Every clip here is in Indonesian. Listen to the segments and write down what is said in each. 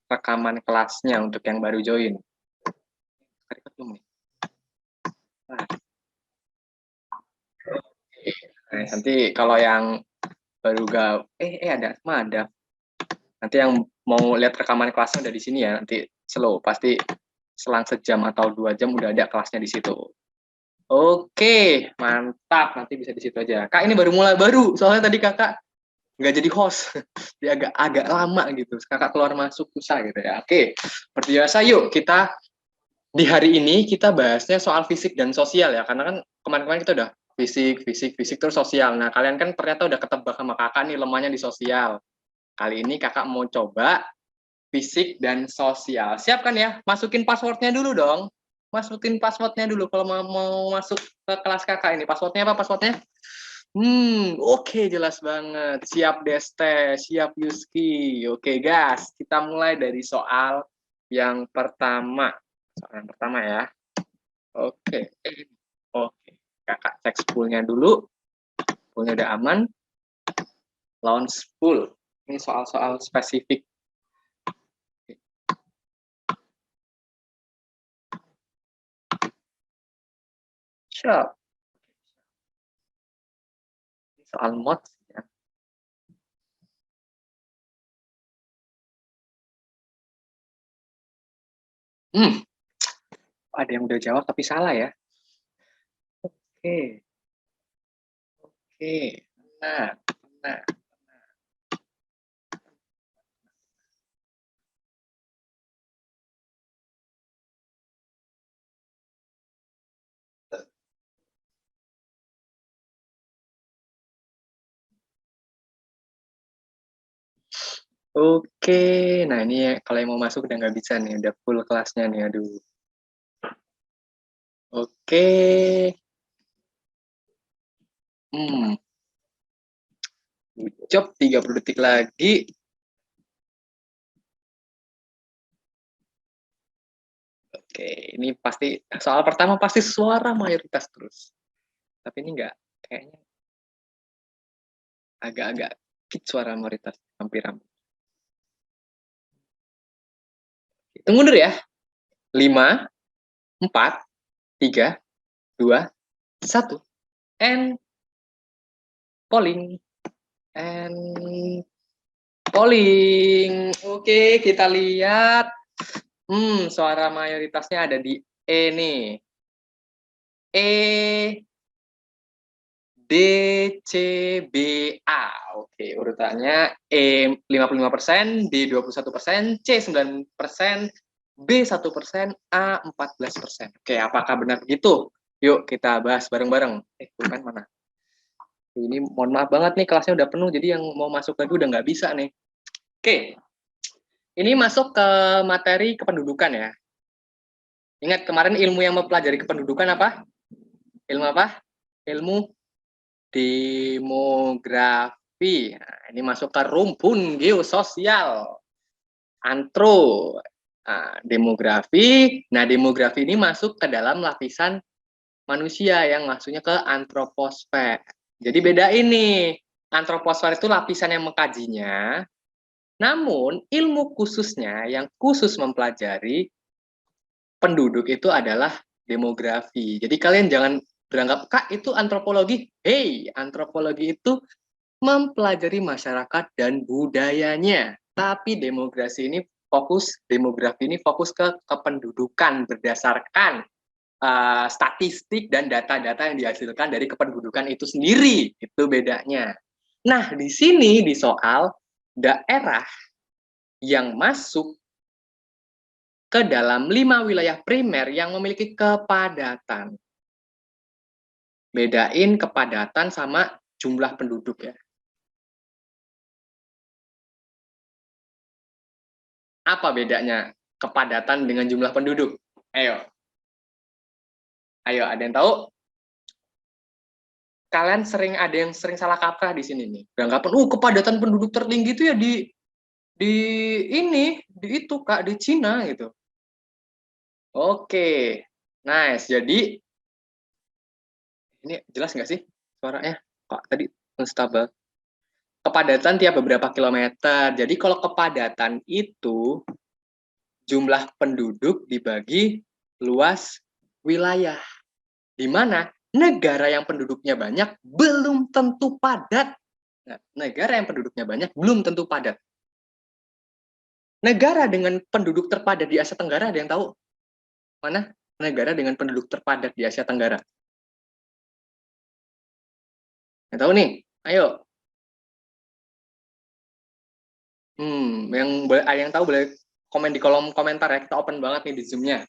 rekaman kelasnya untuk yang baru join. Nah, nanti kalau yang baru ada. Nanti yang mau lihat rekaman kelasnya udah di sini ya, nanti slow, pasti selang sejam atau 2 jam udah ada kelasnya di situ. Oke, mantap, nanti bisa di situ aja. Kak, ini baru mulai soalnya tadi kakak nggak jadi host, dia agak lama gitu, kakak keluar masuk susah gitu ya. Oke, seperti biasa yuk kita di hari ini kita bahasnya soal fisik dan sosial ya, karena kan kemarin-kemarin kita udah fisik terus sosial. Nah, kalian kan ternyata udah ketebak sama kakak nih lemahnya di sosial. Kali ini kakak mau coba fisik dan sosial. Siap kan ya? Masukin passwordnya dulu dong. Masukin passwordnya dulu kalau mau masuk ke kelas kakak ini. Passwordnya apa passwordnya? Oke, jelas banget. Siap Deste, siap Yuski. Oke, guys, kita mulai dari soal yang pertama. Soal yang pertama ya. Oke. Oke, kakak cek spoolnya dulu. Spoolnya udah aman. Launch spool. Ini soal-soal spesifik. Siap. Soal mod ya. Ada yang udah jawab tapi salah ya. Oke. Nah. Oke, nah ini ya, kalau yang mau masuk udah nggak bisa nih, udah full kelasnya nih, aduh. Oke. Ucap 30 detik lagi. Oke, ini pasti, soal pertama pasti suara mayoritas terus. Tapi ini enggak, kayaknya agak-agak suara mayoritas, hampir-hampir. Hitung mundur ya. 5, 4, 3, 2, 1. And polling. Oke, kita lihat. Suara mayoritasnya ada di E nih. E, D, C, B, A. Oke, urutannya E 55%, D 21%, C 9%, B 1%, A 14%. Oke, apakah benar begitu? Yuk kita bahas bareng-bareng. Bukan mana? Ini mohon maaf banget nih, kelasnya udah penuh, jadi yang mau masuk lagi udah nggak bisa nih. Oke, ini masuk ke materi kependudukan ya. Ingat kemarin ilmu yang mempelajari kependudukan apa? Ilmu apa? Ilmu demografi. Nah, ini masuk ke rumpun geososial. Antro. Nah, demografi. Nah, demografi ini masuk ke dalam lapisan manusia yang masuknya ke antroposfer. Jadi beda ini. Antroposfer itu lapisan yang mengkajinya. Namun, ilmu khususnya yang khusus mempelajari penduduk itu adalah demografi. Jadi kalian jangan beranggap, Kak, itu antropologi. Hey, antropologi itu mempelajari masyarakat dan budayanya. Tapi demografi ini fokus ke kependudukan berdasarkan statistik dan data-data yang dihasilkan dari kependudukan itu sendiri. Itu bedanya. Nah, di sini di soal daerah yang masuk ke dalam 5 wilayah primer yang memiliki kepadatan. Bedain kepadatan sama jumlah penduduk ya. Apa bedanya kepadatan dengan jumlah penduduk? Ayo, ada yang tahu? Kalian ada yang sering salah kaprah di sini nih. Beranggapan, kepadatan penduduk tertinggi itu ya di itu Kak, di Cina gitu. Oke, nice. Jadi ini jelas nggak sih suaranya? Kok tadi unstable? Kepadatan tiap beberapa kilometer. Jadi kalau kepadatan itu jumlah penduduk dibagi luas wilayah. Di mana negara yang penduduknya banyak belum tentu padat. Nah, negara yang penduduknya banyak belum tentu padat. Negara dengan penduduk terpadat di Asia Tenggara, ada yang tahu? Mana negara dengan penduduk terpadat di Asia Tenggara? Yang tahu nih? Ayo. Yang tahu boleh komen di kolom komentar ya. Kita open banget nih di Zoom-nya.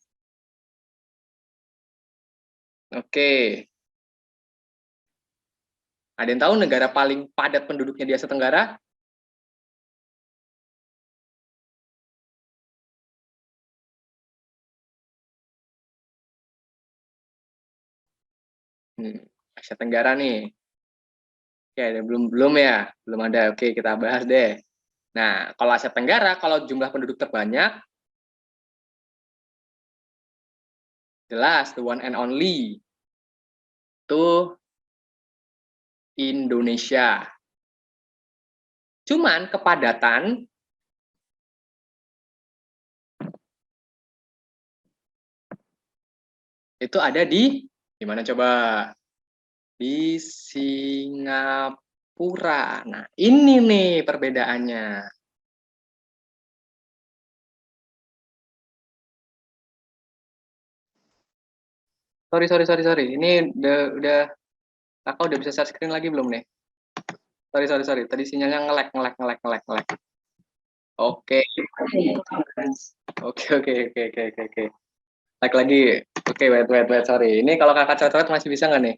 Oke. Ada yang tahu negara paling padat penduduknya di Asia Tenggara? Asia Tenggara nih. Oke, belum ya? Belum ada. Oke, kita bahas deh. Nah, kalau Asia Tenggara, kalau jumlah penduduk terbanyak, jelas the one and only itu Indonesia. Cuman kepadatan itu ada di mana coba? Di Singapura. Nah, ini nih perbedaannya. Sorry. Ini udah kakak udah bisa share screen lagi belum nih? Sorry. Tadi sinyalnya ngelek. Oke. Oke. Like lagi. Oke, wait. Sorry. Ini kalau kakak coret masih bisa nggak nih?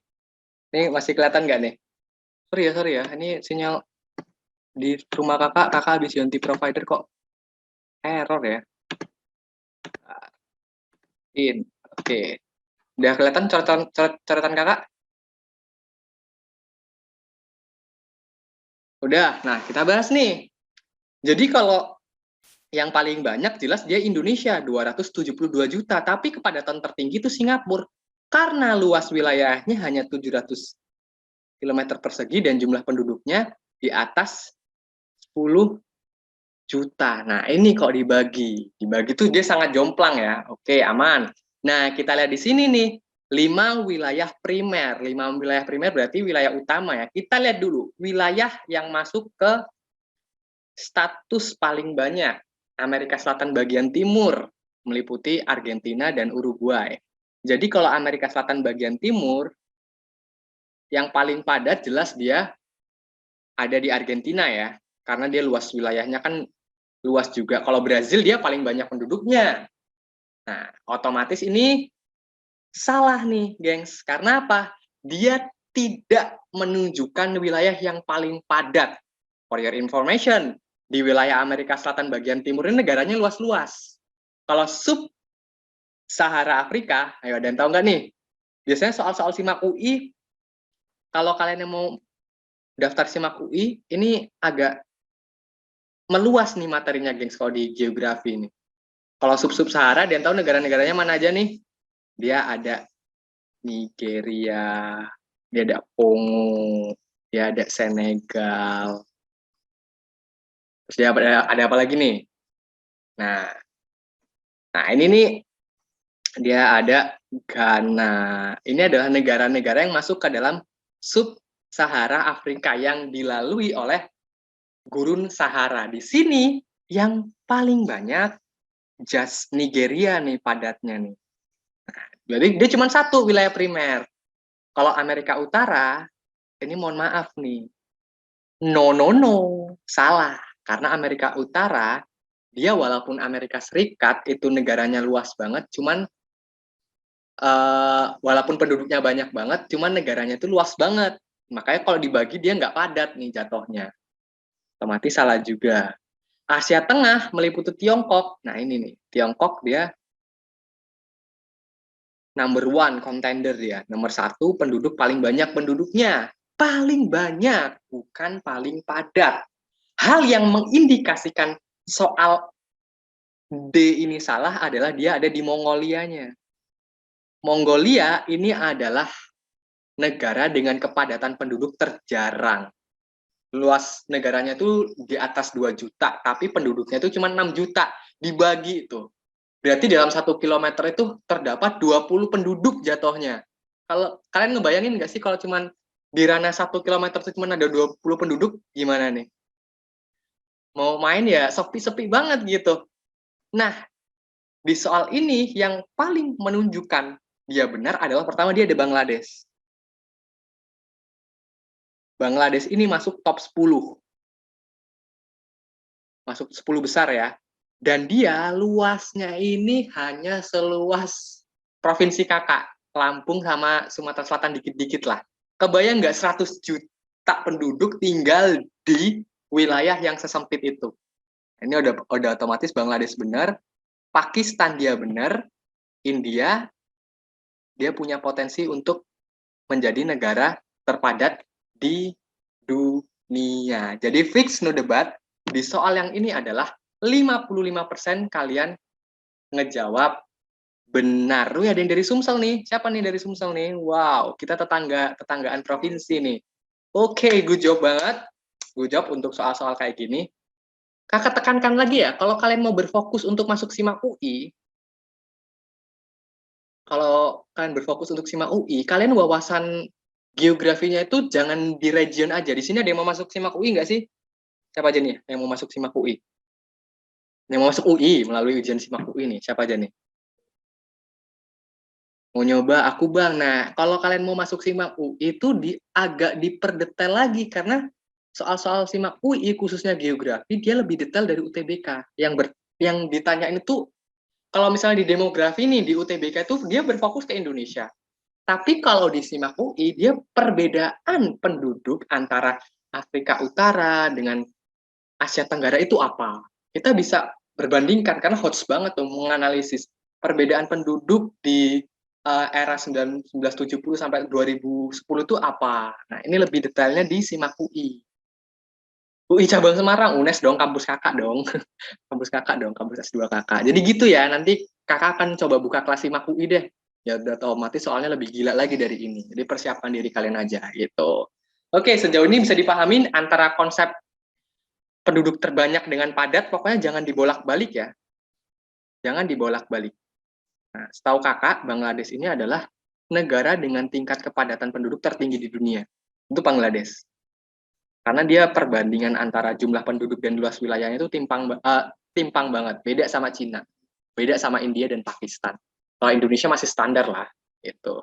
Ini masih kelihatan nggak nih? Sorry ya. Ini sinyal di rumah kakak habis ganti provider kok error ya. Oke. Udah kelihatan coretan kakak? Udah. Nah, kita bahas nih. Jadi kalau yang paling banyak jelas dia Indonesia 272 juta, tapi kepadatan tertinggi itu Singapura karena luas wilayahnya hanya 700 km persegi dan jumlah penduduknya di atas 10 juta. Nah, ini kok dibagi tuh dia sangat jomplang ya. Oke, aman. Nah, kita lihat di sini nih, 5 wilayah primer. 5 wilayah primer berarti wilayah utama ya. Kita lihat dulu wilayah yang masuk ke status paling banyak. Amerika Selatan bagian timur, meliputi Argentina dan Uruguay. Jadi kalau Amerika Selatan bagian timur, yang paling padat jelas dia ada di Argentina ya, karena dia luas wilayahnya kan luas juga. Kalau Brazil dia paling banyak penduduknya. Nah, otomatis ini salah nih, gengs. Karena apa? Dia tidak menunjukkan wilayah yang paling padat. For your information, di wilayah Amerika Selatan bagian timur ini negaranya luas-luas. Kalau sub-Sahara Afrika, ayo ada yang tahu nggak nih? Biasanya soal-soal SIMAK UI, kalau kalian yang mau daftar SIMAK UI, ini agak meluas nih materinya, gengs, kalau di geografi ini. Kalau sub-Sahara, dia tahu negara-negaranya mana aja nih? Dia ada Nigeria, dia ada Kongo, dia ada Senegal. Terus dia ada apa lagi nih? Nah ini nih dia ada Ghana. Ini adalah negara-negara yang masuk ke dalam sub-Sahara Afrika yang dilalui oleh gurun Sahara. Di sini yang paling banyak just Nigeria nih padatnya nih. Nah, jadi dia cuma satu wilayah primer. Kalau Amerika Utara, ini mohon maaf nih. No, salah. Karena Amerika Utara, dia walaupun Amerika Serikat itu negaranya luas banget, cuman walaupun penduduknya banyak banget, cuman negaranya itu luas banget. Makanya kalau dibagi dia nggak padat nih jatuhnya. Otomatis salah juga. Asia Tengah meliputi Tiongkok. Nah ini nih, Tiongkok dia number one contender dia. Nomor 1 penduduk paling banyak penduduknya. Paling banyak, bukan paling padat. Hal yang mengindikasikan soal D ini salah adalah dia ada di Mongolianya. Mongolia ini adalah negara dengan kepadatan penduduk terjarang. Luas negaranya itu di atas 2 juta, tapi penduduknya itu cuma 6 juta. Dibagi itu. Berarti dalam 1 kilometer itu terdapat 20 penduduk jatuhnya. Kalau kalian ngebayangin nggak sih kalau cuman di ranah 1 kilometer itu cuma ada 20 penduduk, gimana nih? Mau main ya sepi-sepi banget gitu. Nah, di soal ini yang paling menunjukkan dia benar adalah pertama dia ada Bangladesh. Bangladesh ini masuk top 10. Masuk 10 besar ya. Dan dia luasnya ini hanya seluas provinsi kakak, Lampung sama Sumatera Selatan dikit-dikit lah. Kebayang nggak 100 juta penduduk tinggal di wilayah yang sesempit itu. Ini udah otomatis Bangladesh benar, Pakistan dia benar, India dia punya potensi untuk menjadi negara terpadat di dunia. Jadi fix no debat, di soal yang ini adalah 55% kalian ngejawab benar. Wih, ada yang dari Sumsel nih. Siapa nih dari Sumsel nih? Wow, kita tetanggaan provinsi nih. Oke, good job banget. Good job untuk soal-soal kayak gini. Kakak tekankan lagi ya, kalau kalian mau berfokus untuk masuk SIMAK UI, kalau kalian berfokus untuk SIMAK UI, kalian wawasan geografinya itu jangan di region aja. Di sini ada yang mau masuk SIMAK UI nggak sih? Siapa aja nih yang mau masuk SIMAK UI? Yang mau masuk UI melalui ujian SIMAK UI nih, siapa aja nih? Mau nyoba aku bang. Nah, kalau kalian mau masuk SIMAK UI itu agak diperdetail lagi karena soal-soal SIMAK UI khususnya geografi dia lebih detail dari UTBK. Yang ditanyain itu kalau misalnya di demografi nih di UTBK itu dia berfokus ke Indonesia. Tapi kalau di SIMAK UI dia perbedaan penduduk antara Afrika Utara dengan Asia Tenggara itu apa? Kita bisa berbandingkan karena hots banget tuh menganalisis perbedaan penduduk di era 1970 sampai 2010 itu apa. Nah, ini lebih detailnya di SIMAK UI. UI cabang Semarang, UNES dong, kampus kakak dong. Kampus kakak dong, kampus S2 kakak. Jadi gitu ya, nanti kakak akan coba buka kelas SIMAK UI deh. Ya udah otomatis soalnya lebih gila lagi dari ini. Jadi persiapkan diri kalian aja gitu. Oke, sejauh ini bisa dipahamin antara konsep penduduk terbanyak dengan padat, pokoknya jangan dibolak-balik ya. Jangan dibolak-balik. Nah, setahu kakak, Bangladesh ini adalah negara dengan tingkat kepadatan penduduk tertinggi di dunia. Itu Bangladesh. Karena dia perbandingan antara jumlah penduduk dan luas wilayahnya itu timpang banget. Beda sama Cina. Beda sama India dan Pakistan. Kalau Indonesia masih standar lah. Gitu.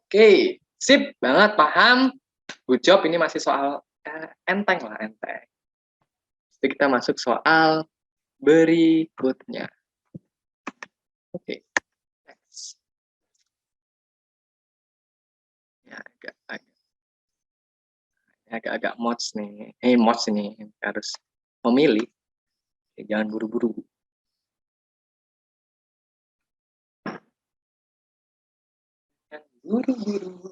Oke, sip banget, paham. Good job, ini masih soal enteng lah, enteng. Jadi kita masuk soal berikutnya. Oke, next. Ya, agak-agak mods nih. Mods ini harus memilih. Jangan buru-buru. Buru-buru.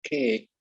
Oke.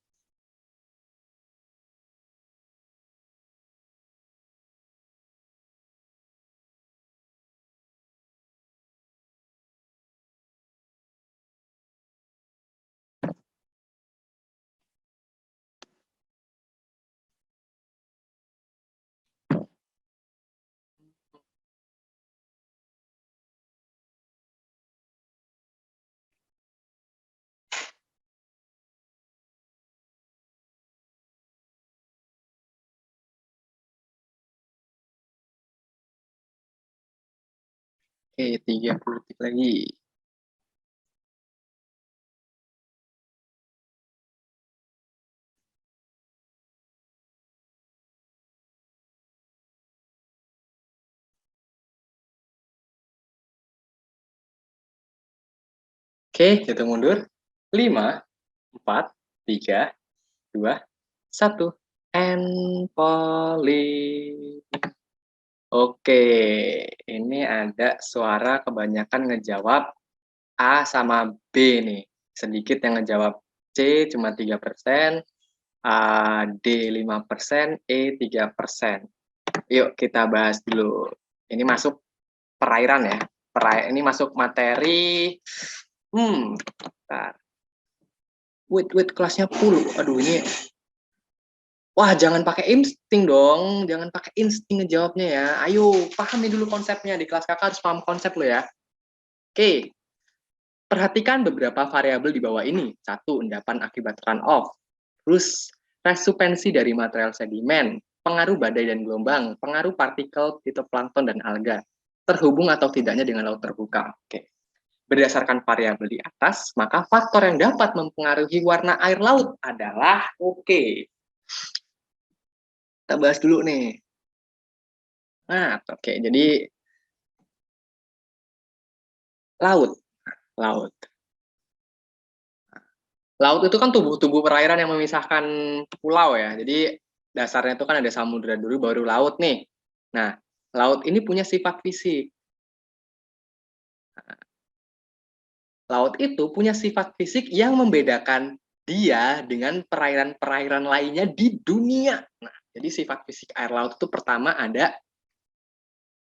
Oke, 30 detik lagi. Oke, hitung mundur. 5, 4, 3, 2, 1. and Pauline. Oke, ini ada suara kebanyakan ngejawab A sama B nih. Sedikit yang ngejawab C cuma 3%, D 5%, E 3%. Yuk kita bahas dulu. Ini masuk perairan ya. Ini masuk materi. Bentar. Wait, kelasnya 10. Aduh, ini. Wah, jangan pakai insting dong. Jangan pakai insting ngejawabnya ya. Ayo, pahami dulu konsepnya. Di kelas kakak harus paham konsep lo ya. Oke. Perhatikan beberapa variabel di bawah ini. 1. Endapan akibat runoff. Terus, resupensi dari material sedimen. Pengaruh badai dan gelombang. Pengaruh partikel, fitoplankton, dan alga. Terhubung atau tidaknya dengan laut terbuka. Oke. Berdasarkan variabel di atas, maka faktor yang dapat mempengaruhi warna air laut adalah, kita bahas dulu nih. Nah, jadi laut. Laut itu kan tubuh-tubuh perairan yang memisahkan pulau ya. Jadi dasarnya itu kan ada samudra dulu baru laut nih. Nah, laut ini punya sifat fisik. Laut itu punya sifat fisik yang membedakan dia dengan perairan-perairan lainnya di dunia. Nah, jadi sifat fisik air laut itu pertama ada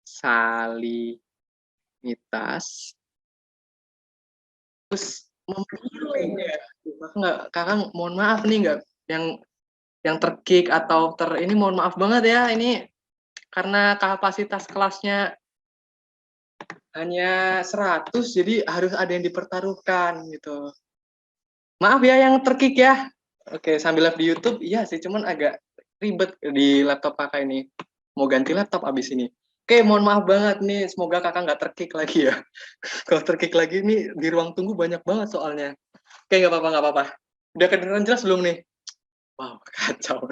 salinitas. Terus kakak mohon maaf nih nggak yang terkick atau ini mohon maaf banget ya, ini karena kapasitas kelasnya hanya 100 jadi harus ada yang dipertaruhkan gitu. Maaf ya yang terkick ya. Oke, sambil live di YouTube, iya sih, cuman agak ribet di laptop kakak ini. Mau ganti laptop abis ini. Oke, mohon maaf banget nih, semoga kakak nggak terkick lagi ya. Kalau terkick lagi nih, di ruang tunggu banyak banget soalnya. Oke, nggak apa-apa. Udah kedengeran jelas belum nih? Wow, kacau.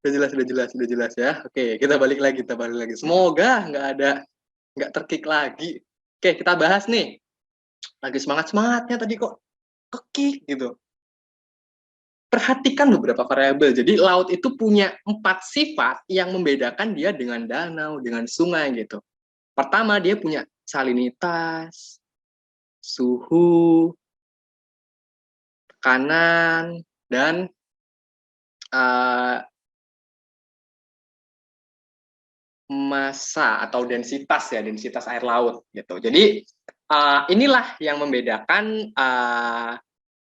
Udah jelas ya. Oke, kita balik lagi. Semoga nggak terkick lagi. Oke, kita bahas nih. Lagi semangat-semangatnya tadi kok kekick gitu. Perhatikan beberapa variabel. Jadi laut itu punya 4 sifat yang membedakan dia dengan danau, dengan sungai gitu. Pertama, dia punya salinitas, suhu, tekanan, dan massa atau densitas ya, densitas air laut gitu. Jadi inilah yang membedakan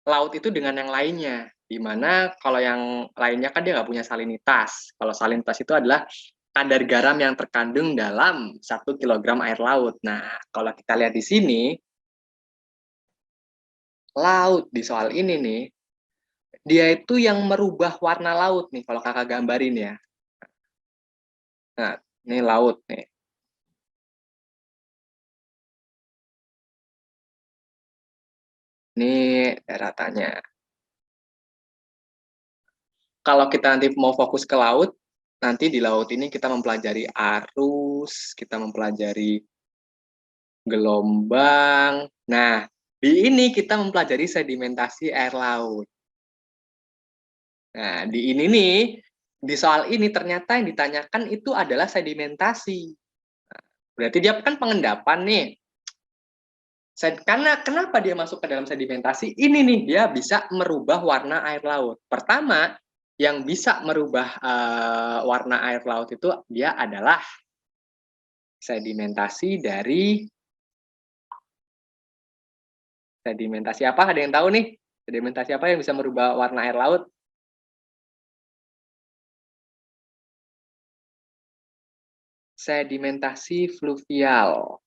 laut itu dengan yang lainnya. Dimana kalau yang lainnya kan dia nggak punya salinitas. Kalau salinitas itu adalah kadar garam yang terkandung dalam 1 kilogram air laut. Nah, kalau kita lihat di sini, laut di soal ini nih, dia itu yang merubah warna laut nih, kalau kakak gambarin ya. Nah, ini laut nih. Ini daratanya. Kalau kita nanti mau fokus ke laut, nanti di laut ini kita mempelajari arus, kita mempelajari gelombang. Nah, di ini kita mempelajari sedimentasi air laut. Nah, di ini nih, di soal ini ternyata yang ditanyakan itu adalah sedimentasi. Berarti dia kan pengendapan nih. Karena kenapa dia masuk ke dalam sedimentasi? Ini nih, dia bisa merubah warna air laut. Pertama, yang bisa merubah warna air laut itu dia adalah sedimentasi dari sedimentasi apa? Ada yang tahu nih? Sedimentasi apa yang bisa merubah warna air laut? Sedimentasi fluvial.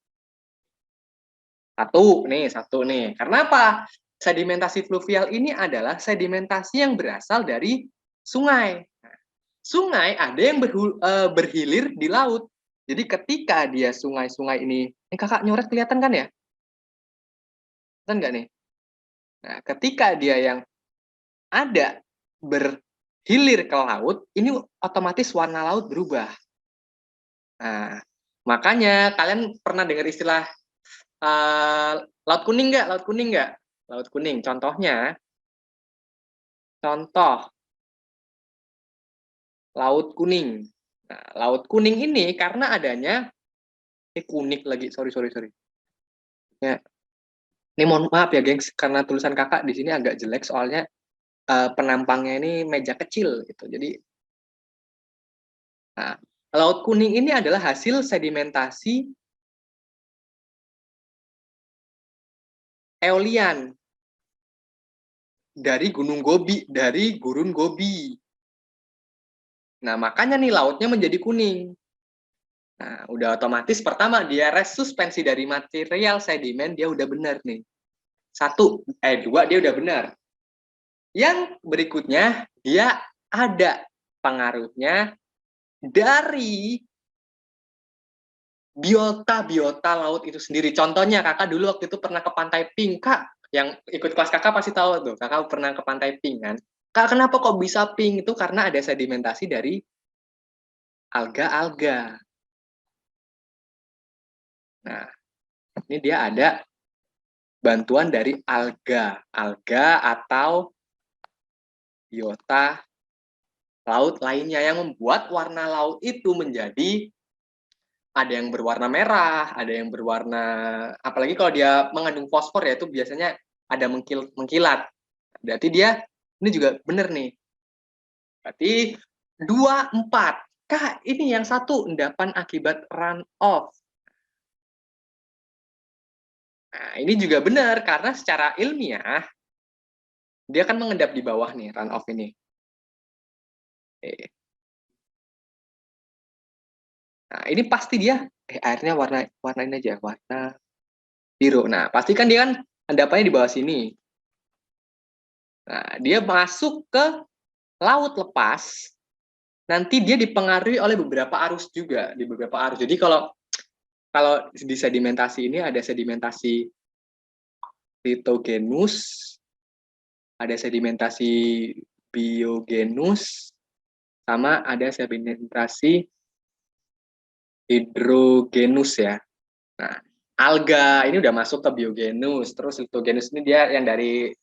Satu nih. Karena apa? Sedimentasi fluvial ini adalah sedimentasi yang berasal dari sungai. Sungai ada yang berhilir di laut. Jadi ketika dia sungai-sungai ini kakak nyoret kelihatan kan ya? Kelihatan nggak nih? Nah, ketika dia yang ada berhilir ke laut, ini otomatis warna laut berubah. Nah, makanya kalian pernah dengar istilah laut kuning nggak? Laut kuning nggak? Laut kuning. Contohnya, contoh Laut Kuning. Nah, Laut Kuning ini karena adanya kuning lagi, sorry. Ya, ini mohon maaf ya, gengs, karena tulisan kakak di sini agak jelek soalnya penampangnya ini meja kecil gitu. Jadi, nah, Laut Kuning ini adalah hasil sedimentasi eolian dari gurun Gobi. Nah, makanya nih lautnya menjadi kuning. Nah, udah otomatis pertama dia resuspensi dari material sedimen dia udah benar nih. Dua dia udah benar. Yang berikutnya dia ada pengaruhnya dari biota laut itu sendiri. Contohnya kakak dulu waktu itu pernah ke Pantai Pink, Kak. Yang ikut kelas kakak pasti tahu tuh, kakak pernah ke Pantai Pink kan. Kak, kenapa kok bisa pink? Itu karena ada sedimentasi dari alga-alga. Nah, ini dia ada bantuan dari alga atau biota laut lainnya yang membuat warna laut itu menjadi ada yang berwarna merah, ada yang berwarna, apalagi kalau dia mengandung fosfor ya itu biasanya ada mengkilat. Berarti dia ini juga benar nih. Berarti 24. Kak, ini yang satu endapan akibat run off. Nah, ini juga benar karena secara ilmiah dia kan mengendap di bawah nih run off ini. Nah, ini pasti dia airnya warna ini aja, warna biru. Nah, pasti kan dia kan endapannya di bawah sini. Nah, dia masuk ke laut lepas, nanti dia dipengaruhi oleh beberapa arus juga, di beberapa arus. Jadi kalau kalau di sedimentasi ini ada sedimentasi litogenus, ada sedimentasi biogenus, sama ada sedimentasi hidrogenus ya. Nah, alga ini udah masuk ke biogenus, terus litogenus ini dia yang dari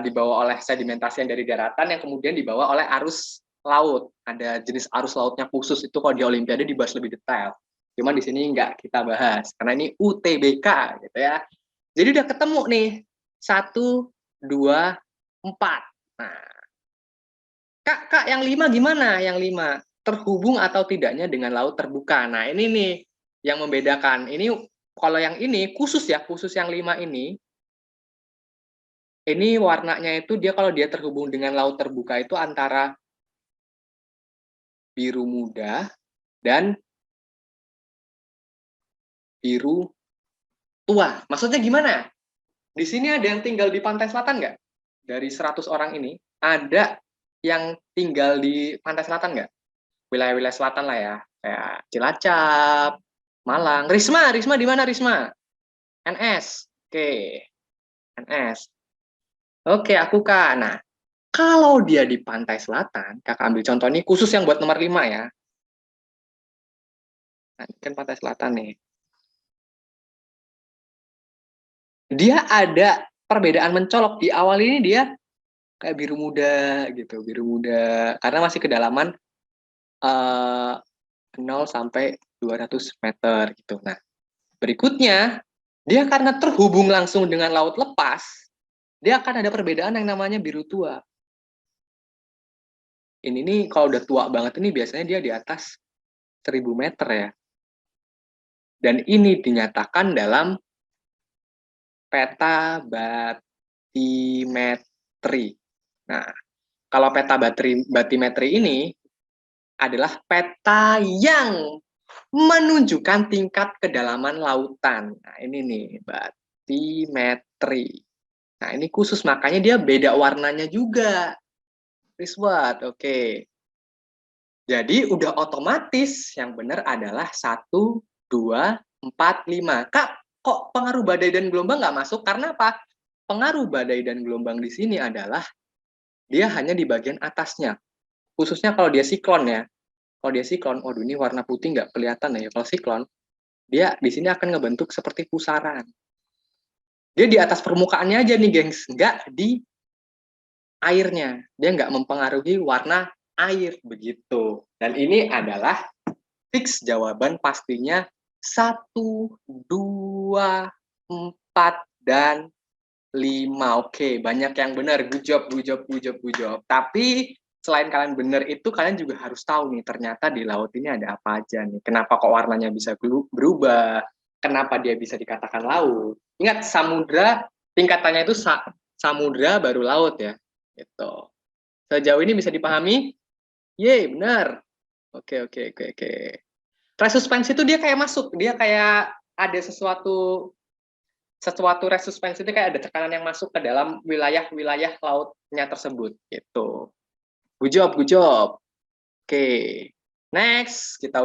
dibawa oleh sedimentasi yang dari daratan yang kemudian dibawa oleh arus laut. Ada jenis arus lautnya khusus itu kalau di Olimpiade dibahas lebih detail. Cuman di sini nggak kita bahas karena ini UTBK gitu ya. Jadi udah ketemu nih 1, 2, 4. Nah, kak yang 5 gimana? Yang 5 terhubung atau tidaknya dengan laut terbuka. Nah ini nih yang membedakan. Ini kalau yang ini khusus ya, khusus yang 5 ini warnanya itu dia kalau dia terhubung dengan laut terbuka itu antara biru muda dan biru tua. Maksudnya gimana? Di sini ada yang tinggal di pantai selatan nggak? Dari 100 orang ini, ada yang tinggal di pantai selatan nggak? Wilayah-wilayah selatan lah ya. Kayak Cilacap, Malang. Risma di mana Risma? NS. Oke, NS. Oke, aku Kak. Nah, kalau dia di pantai selatan, kakak ambil contoh ini khusus yang buat nomor 5 ya. Nah, ini kan pantai selatan nih. Dia ada perbedaan mencolok. Di awal ini dia kayak biru muda gitu, biru muda. Karena masih kedalaman 0 sampai 200 meter gitu. Nah, berikutnya, dia karena terhubung langsung dengan laut lepas, dia akan ada perbedaan yang namanya biru tua. Ini nih kalau udah tua banget ini biasanya dia di atas 1000 meter ya. Dan ini dinyatakan dalam peta batimetri. Nah, kalau peta batimetri ini adalah peta yang menunjukkan tingkat kedalaman lautan. Nah, ini nih, batimetri. Nah, ini khusus, makanya dia beda warnanya juga. This what? Oke. Jadi, udah otomatis yang benar adalah 1, 2, 4, 5. Kak, kok pengaruh badai dan gelombang nggak masuk? Karena apa? Pengaruh badai dan gelombang di sini adalah dia hanya di bagian atasnya. Khususnya kalau dia siklon ya. Kalau dia siklon, waduh ini warna putih nggak kelihatan ya. Kalau siklon, dia di sini akan ngebentuk seperti pusaran. Dia di atas permukaannya aja nih, gengs. Nggak di airnya. Dia nggak mempengaruhi warna air, begitu. Dan ini adalah fix jawaban pastinya 1, 2, 4, dan 5. Oke, banyak yang benar. Good job, good job, good job, good job. Tapi selain kalian benar itu, kalian juga harus tahu nih, ternyata di laut ini ada apa aja nih. Kenapa kok warnanya bisa berubah? Kenapa dia bisa dikatakan laut? Ingat, samudra tingkatannya itu samudra baru laut ya. Gitu. Sejauh ini bisa dipahami? Yeay, benar. Oke, oke, oke, oke. Resuspensi itu dia kayak masuk, dia kayak ada sesuatu resuspensi itu kayak ada tekanan yang masuk ke dalam wilayah-wilayah lautnya tersebut gitu. Good job, good job. Oke. Next, kita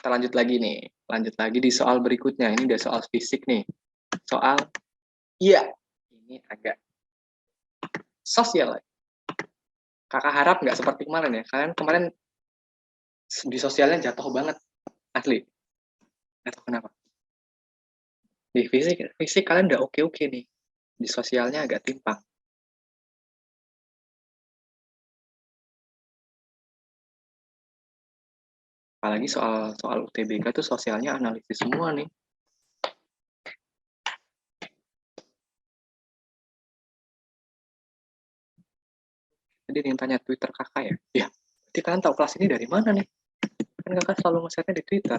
lanjut lagi nih. Lanjut lagi di soal berikutnya. Ini udah soal fisik nih. Soal iya. Ini agak sosial. Kakak harap nggak seperti kemarin ya. Kalian kemarin di sosialnya jatuh banget. Asli. Nggak tahu kenapa. Di fisik kalian udah oke-oke nih. Di sosialnya agak timpang. Apalagi soal UTBK tuh sosialnya analisis semua nih. Tadi ada yang tanya Twitter kakak ya? Ya, berarti kalian tahu kelas ini dari mana nih? Kan kakak selalu nge-share-nya di Twitter.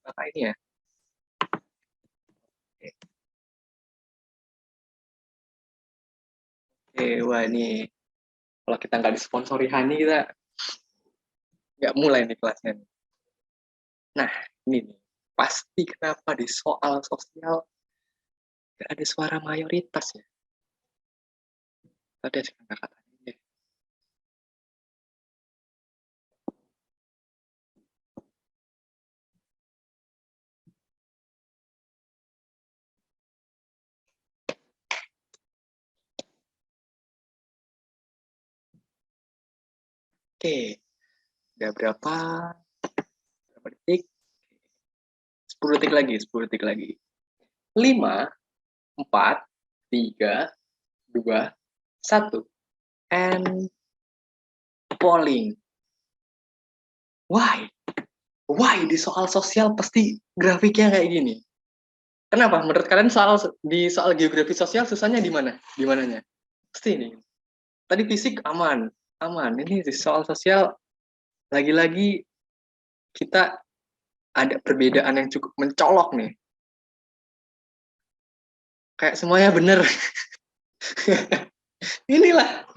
Kakak ini ya. Oke, wah ini kalau kita nggak disponsori Hani, kita nggak mulai nih kelasnya. Nah, ini nih. Pasti kenapa di soal sosial nggak ada suara mayoritas ya? Tadi ada kakak tanya. Oke, udah berapa detik? 10 detik lagi, 10 detik lagi. 5, 4, 3, 2, 1. And polling. Why? Why di soal sosial pasti grafiknya kayak gini? Kenapa? Menurut kalian di soal geografi sosial susahnya di mana? Di mananya? Pasti ini. Tadi fisik aman, aman. Ini di soal sosial lagi-lagi kita ada perbedaan yang cukup mencolok nih. Kayak semuanya bener. Inilah.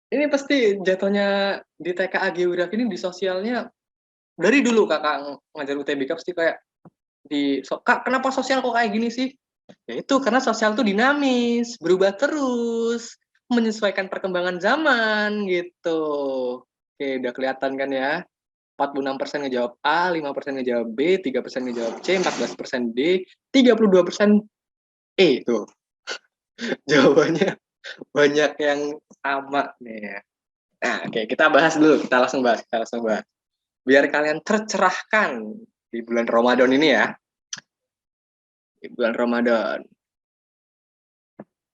Ini pasti jatuhnya di TKA geografi ini di sosialnya dari dulu kakak ngajar UTBK pasti kayak kak kenapa sosial kok kayak gini sih? Ya itu karena sosial tuh dinamis, berubah terus, menyesuaikan perkembangan zaman gitu. Oke, udah kelihatan kan ya? 46% ngejawab A, 5% ngejawab B, 3% ngejawab C, 14% D, 32% E tuh. Jawabannya banyak yang sama nih ya. Nah, oke, kita bahas dulu, kita langsung bahas. Biar kalian tercerahkan di bulan Ramadan ini ya. Di bulan Ramadan.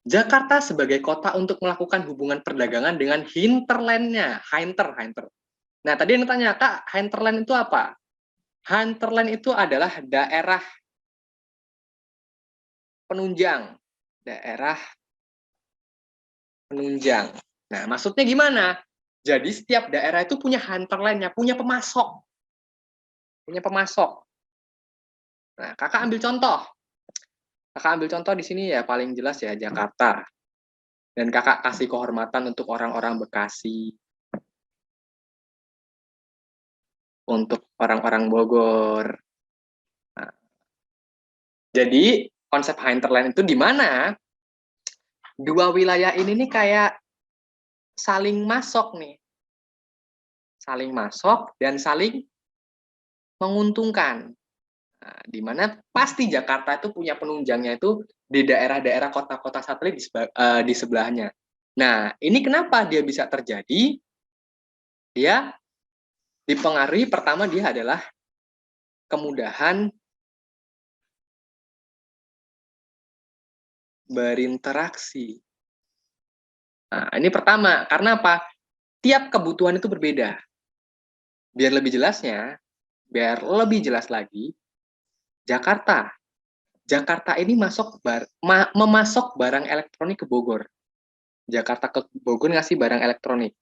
Jakarta sebagai kota untuk melakukan hubungan perdagangan dengan hinterlandnya, hinter. Nah, tadi yang tanya, Kak, hinterland itu apa? Hinterland itu adalah daerah penunjang. Daerah penunjang. Nah, maksudnya gimana? Jadi setiap daerah itu punya hinterlandnya, punya pemasok. Nah, Kakak ambil contoh. Di sini ya paling jelas ya Jakarta. Dan Kakak kasih kehormatan untuk orang-orang Bekasi, untuk orang-orang Bogor. Nah, jadi konsep hinterland itu di mana dua wilayah ini nih kayak saling masuk nih. Saling masuk dan saling menguntungkan. Nah, di mana pasti Jakarta itu punya penunjangnya itu di daerah-daerah kota-kota satelit di sebelahnya. Nah, ini kenapa dia bisa terjadi? Dia dipengaruhi pertama dia adalah kemudahan berinteraksi Nah, ini pertama, karena apa? Tiap kebutuhan itu berbeda. Biar lebih jelasnya, biar lebih jelas lagi, Jakarta. Jakarta ini memasok barang elektronik ke Bogor. Jakarta ke Bogor ngasih barang elektronik.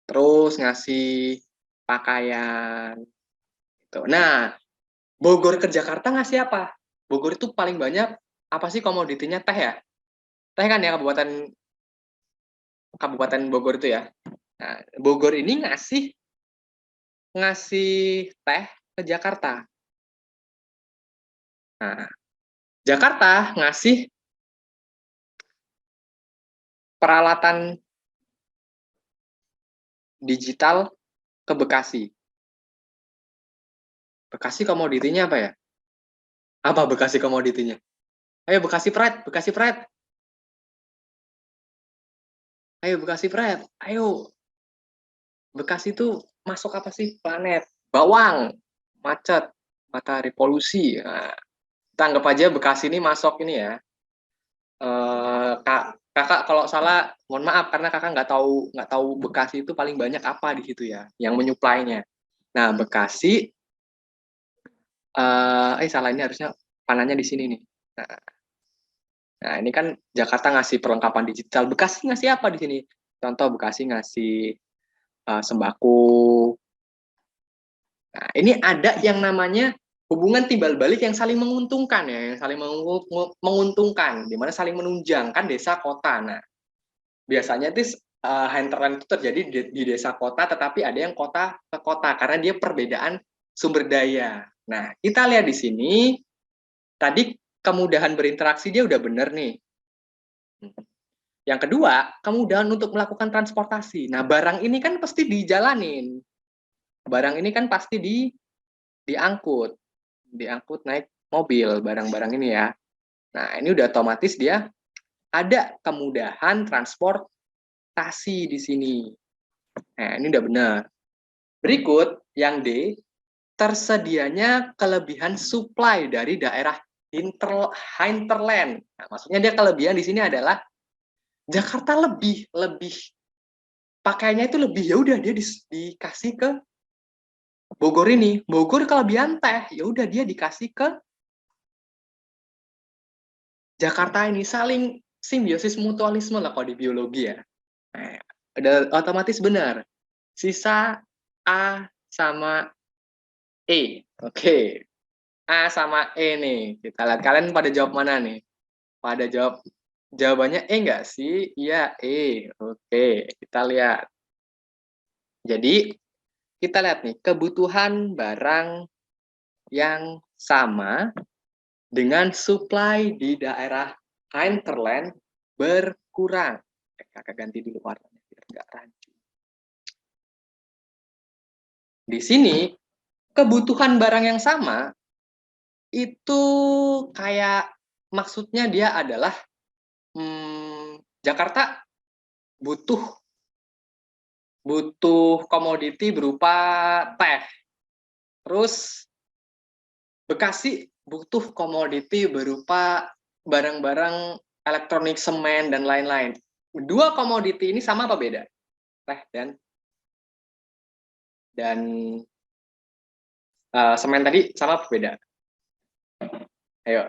Terus ngasih pakaian. Gitu. Nah, Bogor ke Jakarta ngasih apa? Bogor itu paling banyak apa sih komoditinya? Teh ya? Teh kan ya Kabupaten Bogor itu ya. Nah, Bogor ini ngasih teh ke Jakarta. Nah, Jakarta ngasih peralatan digital ke Bekasi. Bekasi komoditinya apa ya? Apa Bekasi komoditinya? Ayo Bekasi Pride, Bekasi Pride. Ayo Bekasi Pride. Ayo. Bekasi itu masuk apa sih? Planet. Bawang, macet, matahari polusi. Nah, kita anggap aja Bekasi ini masuk ini ya. Kakak kalau salah mohon maaf karena kakak nggak tahu Bekasi itu paling banyak apa di situ ya yang menyuplainya. Nah Bekasi salah ini harusnya panahnya di sini nih. Nah ini kan Jakarta ngasih perlengkapan digital. Bekasi ngasih apa di sini? Contoh Bekasi ngasih sembako. Nah ini ada yang namanya hubungan timbal balik yang saling menguntungkan ya, yang saling menguntungkan, di mana saling menunjang kan desa kota. Nah biasanya itu hinterland itu terjadi di desa kota, tetapi ada yang kota ke kota karena dia perbedaan sumber daya. Nah, kita lihat di sini, tadi kemudahan berinteraksi dia udah bener nih. Yang kedua, kemudahan untuk melakukan transportasi. Nah, barang ini kan pasti dijalanin. Barang ini kan pasti diangkut. Diangkut naik mobil, barang-barang ini ya. Nah, ini udah otomatis dia ada kemudahan transportasi di sini. Nah, ini udah benar. Berikut yang D, tersedianya kelebihan supply dari daerah hinterland. Nah, maksudnya dia kelebihan di sini adalah Jakarta lebih pakainya itu lebih, ya udah dia dikasih ke Bogor ini. Bogor kelebihan teh, ya udah dia dikasih ke Jakarta ini. Saling simbiosis mutualisme lah kalau di biologi ya. Nah, udah otomatis benar. Sisa A sama E. Oke. A sama E nih. Kita lihat kalian pada jawab mana nih? Pada jawabannya E enggak sih? Iya, E. Oke, kita lihat. Jadi, kita lihat nih, kebutuhan barang yang sama dengan supply di daerah hinterland berkurang. Kakak ganti dulu warnanya biar nggak rancu. Di sini, kebutuhan barang yang sama itu kayak maksudnya dia adalah Jakarta butuh komoditi berupa teh. Terus Bekasi butuh komoditi berupa barang-barang elektronik, semen dan lain-lain. Dua komoditi ini sama apa beda? Teh dan semen tadi sama apa beda? Ayo.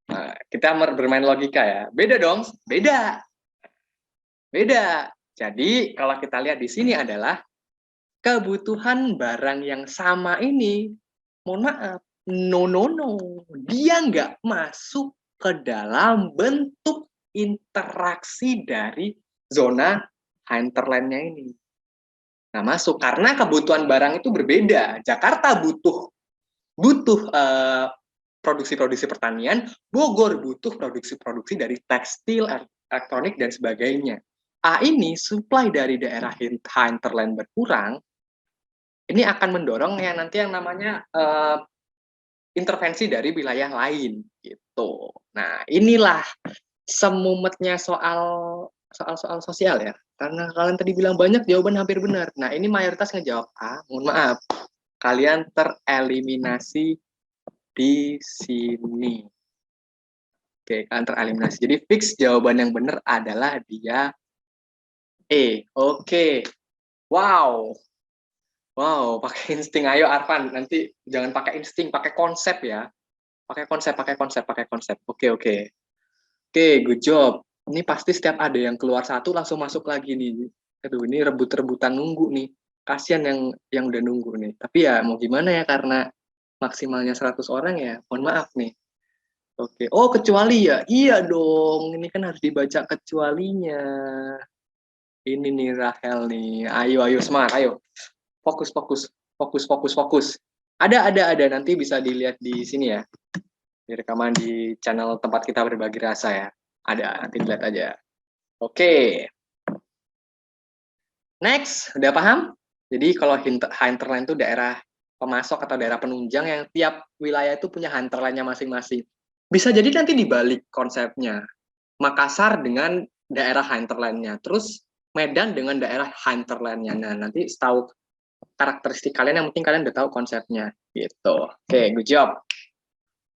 Nah, kita bermain logika ya. Beda dong? Beda. Beda. Jadi kalau kita lihat di sini adalah kebutuhan barang yang sama ini, mohon maaf, no, dia nggak masuk ke dalam bentuk interaksi dari zona hinterlandnya ini. Nah, masuk karena kebutuhan barang itu berbeda. Jakarta butuh produksi-produksi pertanian, Bogor butuh produksi-produksi dari tekstil, elektronik dan sebagainya. Ini supply dari daerah hinterland berkurang, ini akan mendorong yang nanti yang namanya intervensi dari wilayah lain gitu. Nah, inilah semumetnya soal sosial ya. Karena kalian tadi bilang banyak, jawaban hampir benar. Nah, ini mayoritas ngejawab A. Mohon maaf, kalian tereliminasi di sini. Oke, kan tereliminasi. Jadi fix jawaban yang benar adalah dia E. Oke. Wow. Wow, pakai insting. Ayo Arfan, nanti jangan pakai insting, pakai konsep ya. Pakai konsep, pakai konsep, pakai konsep. Oke, oke. Oke, good job. Ini pasti setiap ada yang keluar satu langsung masuk lagi nih. Aduh, ini rebut-rebutan nunggu nih. Kasian yang udah nunggu nih. Tapi ya mau gimana ya, karena maksimalnya 100 orang ya, mohon maaf nih. Oke. Oh, kecuali ya? Iya dong. Ini kan harus dibaca kecualinya. Ini nih Rahel nih. Ayo, ayo semangat, ayo. Fokus, fokus, fokus, fokus, fokus. Ada. Nanti bisa dilihat di sini ya. Di rekaman di channel tempat kita berbagi rasa ya. Ada, nanti dilihat aja. Oke. Next, udah paham? Jadi kalau hinterland itu daerah pemasok atau daerah penunjang yang tiap wilayah itu punya hinterlandnya masing-masing. Bisa jadi nanti dibalik konsepnya. Makassar dengan daerah hinterlandnya. Terus Medan dengan daerah hinterlandnya. Nah, nanti setahu karakteristik kalian, yang penting kalian udah tahu konsepnya. Gitu. Oke, good job.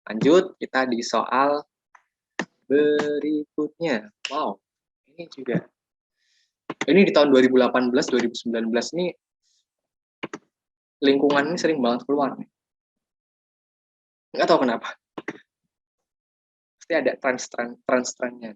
Lanjut, kita di soal berikutnya. Wow, ini juga. Ini di tahun 2018, 2019 ini lingkungan ini sering banget keluar. Nggak tahu kenapa. Pasti ada trend-trendnya.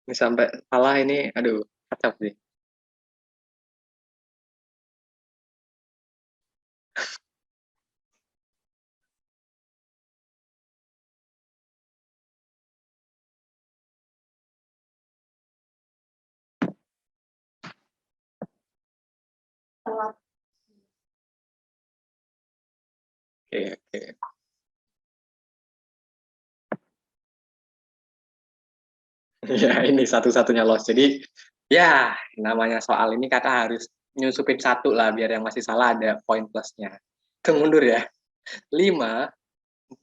Ini sampai salah ini, aduh, kacau sih. Oke, oke. Ya, ini satu-satunya loss. Jadi, ya, namanya soal ini kakak harus nyusupin satu lah, biar yang masih salah ada poin plusnya. Hitung mundur ya. 5,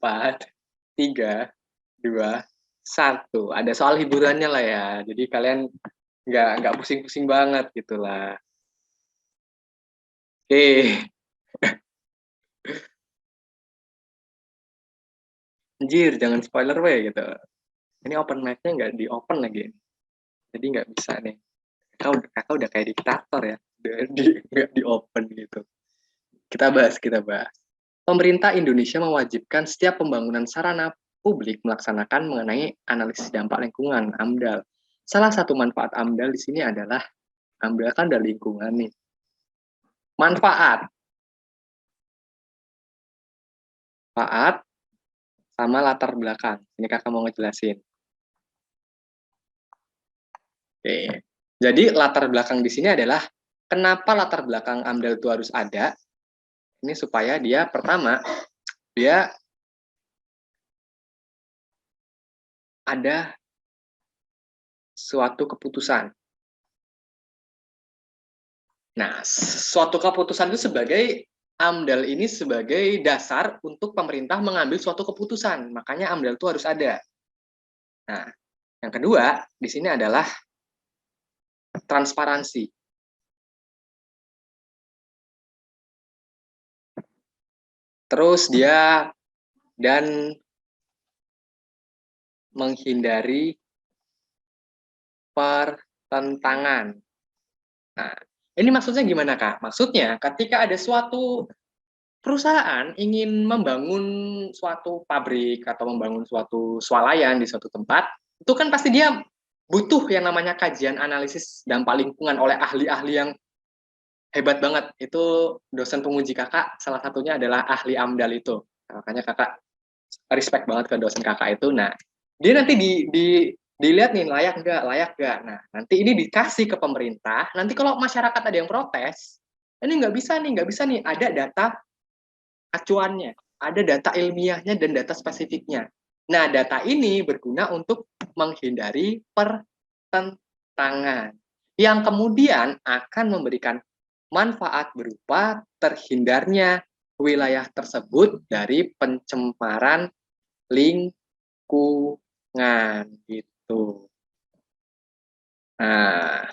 4, 3, 2, 1. Ada soal hiburannya lah ya. Jadi kalian nggak pusing-pusing banget gitu lah. Oke. Anjir, jangan spoiler we gitu. Ini open mic-nya nggak di open lagi. Jadi nggak bisa nih. Kakak udah kayak diktator ya. Nggak di open gitu. Kita bahas, kita bahas. Pemerintah Indonesia mewajibkan setiap pembangunan sarana publik melaksanakan mengenai analisis dampak lingkungan, AMDAL. Salah satu manfaat AMDAL di sini adalah, AMDAL kan dari lingkungan nih. Manfaat sama latar belakang. Ini kakak mau ngejelasin. Oke. Jadi latar belakang di sini adalah kenapa latar belakang AMDAL itu harus ada. Ini supaya dia pertama, dia ada suatu keputusan. Nah, suatu keputusan itu sebagai AMDAL ini sebagai dasar untuk pemerintah mengambil suatu keputusan. Makanya AMDAL itu harus ada. Nah, yang kedua di sini adalah transparansi. Terus dia dan menghindari pertentangan. Nah, ini maksudnya gimana, Kak? Maksudnya ketika ada suatu perusahaan ingin membangun suatu pabrik atau membangun suatu swalayan di suatu tempat, itu kan pasti dia butuh yang namanya kajian analisis dampak lingkungan oleh ahli-ahli yang hebat banget. Itu dosen penguji kakak, salah satunya adalah ahli AMDAL itu. Nah, makanya kakak respect banget ke dosen kakak itu. Nah, dia nanti dilihat nih layak nggak. Nah, nanti ini dikasih ke pemerintah. Nanti kalau masyarakat ada yang protes, ini nggak bisa nih, ada data acuannya, ada data ilmiahnya dan data spesifiknya. Nah, data ini berguna untuk menghindari pertentangan. tangan, yang kemudian akan memberikan manfaat berupa terhindarnya wilayah tersebut dari pencemaran lingkungan gitu. Nah,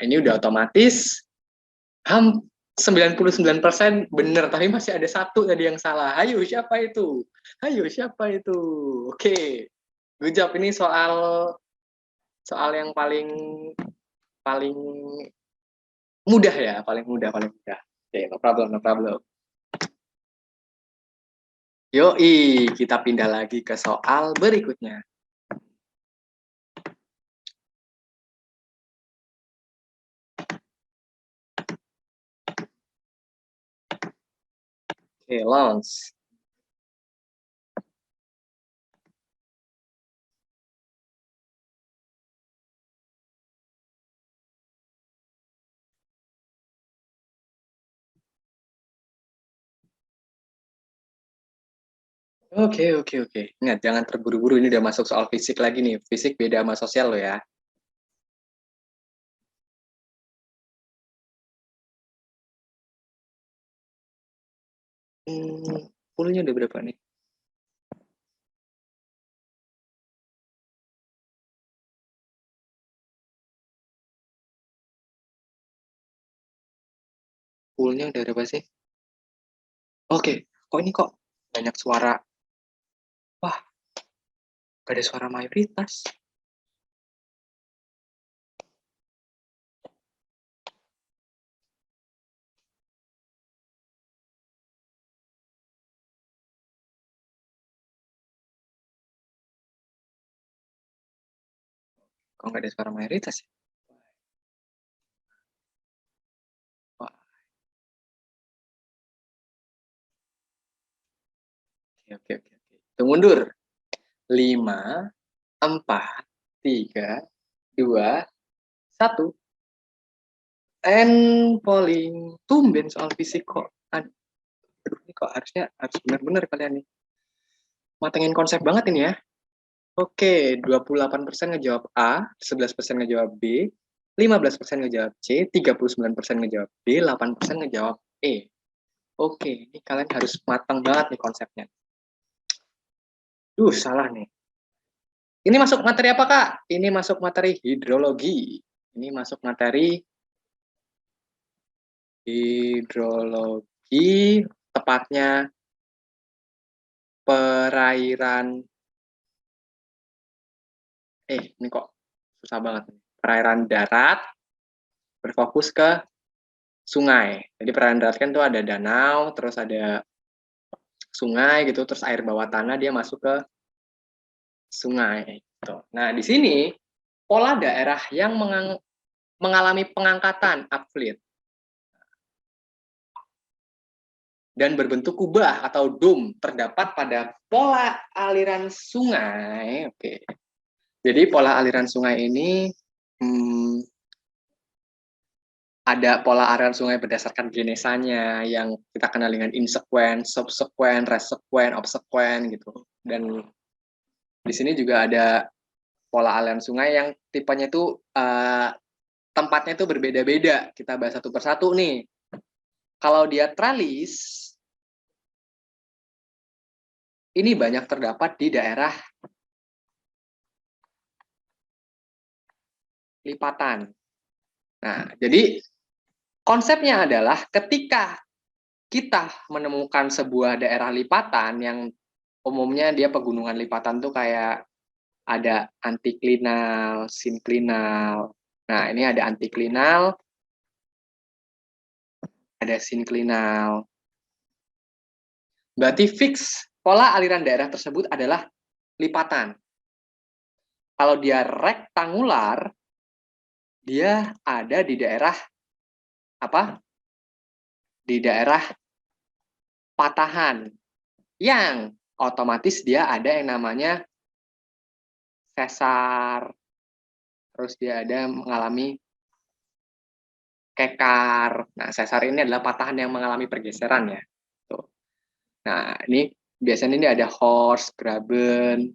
ini udah otomatis 99% benar, tapi masih ada satu tadi yang salah. Ayo, siapa itu? Ayo, siapa itu? Oke, good job. Ini soal yang paling paling mudah ya, paling mudah. Oke, no problem, no problem. Yoi, kita pindah lagi ke soal berikutnya. Oke, launch. Oke. Ingat, jangan terburu-buru. Ini udah masuk soal fisik lagi nih. Fisik beda sama sosial lo ya. Poolnya udah berapa nih? Poolnya udah berapa sih? Oke, kok ini kok banyak suara? Wah, gak ada suara mayoritas. Kok nggak ada suara mayoritas ya? Wah, oke. Itu mundur. 5, 4, 3, 2, 1. And polling. Tumben soal fisik kok. Aduh, ini kok harus benar-benar kalian nih. Matengin konsep banget ini ya. Oke, 28% ngejawab A, 11% ngejawab B, 15% ngejawab C, 39% ngejawab D, 8% ngejawab E. Oke, ini kalian harus matang banget nih konsepnya. Salah nih. Ini masuk materi apa, Kak? Ini masuk materi hidrologi. Ini masuk materi hidrologi, tepatnya perairan. Ini kok susah banget. Perairan darat berfokus ke sungai. Jadi perairan darat kan tuh ada danau, terus ada sungai gitu, terus air bawah tanah dia masuk ke sungai. Gitu. Nah, di sini pola daerah yang mengalami pengangkatan upfleet dan berbentuk kubah atau dome terdapat pada pola aliran sungai. Oke. Jadi pola aliran sungai ini ada pola aliran sungai berdasarkan genesanya yang kita kenal dengan insequent, subsequent, resequent, obsequent gitu. Dan di sini juga ada pola aliran sungai yang tipenya itu tempatnya itu berbeda-beda. Kita bahas satu persatu nih. Kalau dia tralis, ini banyak terdapat di daerah lipatan. Nah, jadi konsepnya adalah ketika kita menemukan sebuah daerah lipatan yang umumnya dia pegunungan lipatan tuh kayak ada antiklinal, sinklinal. Nah, ini ada antiklinal, ada sinklinal. Berarti fix pola aliran daerah tersebut adalah lipatan. Kalau dia rektangular, dia ada di daerah apa? Di daerah patahan yang otomatis dia ada yang namanya sesar. Terus dia ada mengalami kekar. Nah, sesar ini adalah patahan yang mengalami pergeseran ya. Tuh. Nah, ini biasanya ini ada horse, graben,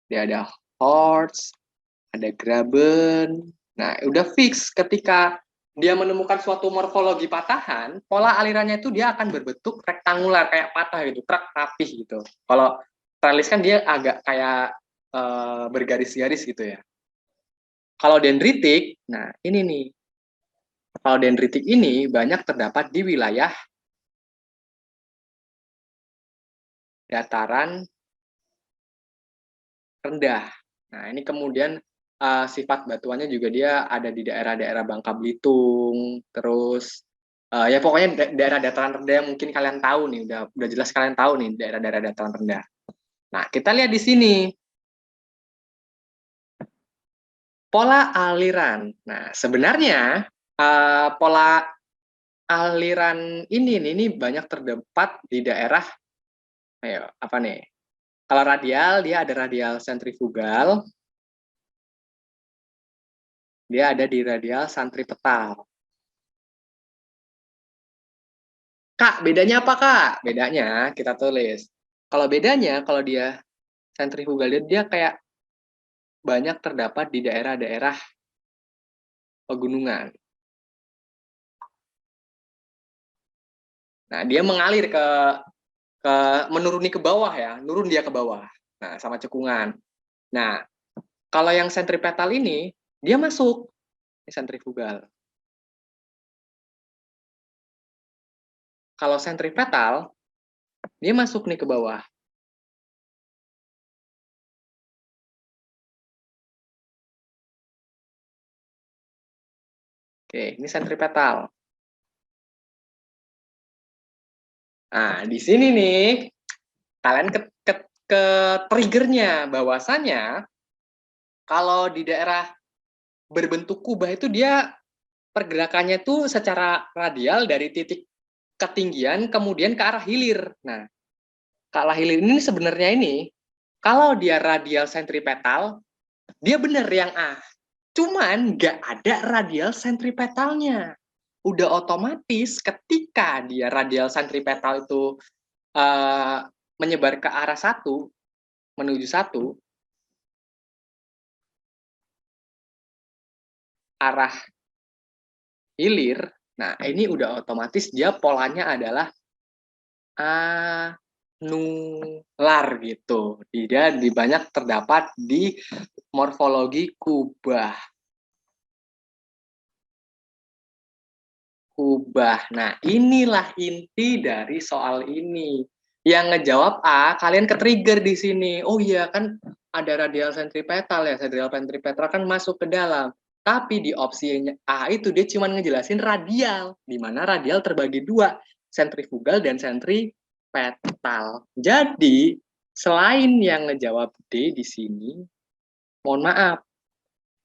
dia ada horse, ada graben. Nah, udah fix ketika dia menemukan suatu morfologi patahan, pola alirannya itu dia akan berbentuk rektangular kayak patah gitu, truk rapih gitu. Kalau tralis kan dia agak kayak bergaris-garis gitu ya. Kalau dendritik, nah ini nih. Kalau dendritik ini banyak terdapat di wilayah dataran rendah. Nah, ini kemudian sifat batuannya juga dia ada di daerah-daerah Bangka Belitung, terus ya pokoknya daerah dataran rendah yang mungkin kalian tahu nih, udah jelas kalian tahu nih daerah-daerah dataran rendah. Nah, kita lihat di sini pola aliran. Nah, sebenarnya pola aliran ini banyak terdapat di daerah ayo apa nih? Kalau radial dia ada radial sentrifugal, dia ada di radial sentripetal. Kak, bedanya apa Kak? Bedanya kita tulis. Kalau bedanya, kalau dia sentrifugal dia kayak banyak terdapat di daerah-daerah pegunungan. Nah, dia mengalir ke menuruni ke bawah ya, nurun dia ke bawah. Nah, sama cekungan. Nah, kalau yang sentripetal ini dia masuk sentrifugal. Kalau sentripetal dia masuk nih ke bawah. Oke, ini sentripetal. Nah, di sini nih kalian ke triggernya bahwasanya kalau di daerah berbentuk kubah itu dia pergerakannya itu secara radial dari titik ketinggian kemudian ke arah hilir. Nah, ke arah hilir ini sebenarnya ini kalau dia radial sentripetal, dia bener yang A. Cuman nggak ada radial sentripetalnya. Udah otomatis ketika dia radial sentripetal itu uh, menyebar ke arah satu, menuju satu, arah hilir, nah ini udah otomatis dia polanya adalah anular gitu. Dia banyak terdapat di morfologi kubah. Kubah. Nah, inilah inti dari soal ini. Yang ngejawab A, kalian ke-trigger di sini. Oh iya, kan ada radial sentripetal ya. Radial sentripetal kan masuk ke dalam. Tapi di opsi A itu dia cuma ngejelasin radial. Di mana radial terbagi dua. Sentrifugal dan sentripetal. Jadi, selain yang ngejawab D di sini, mohon maaf,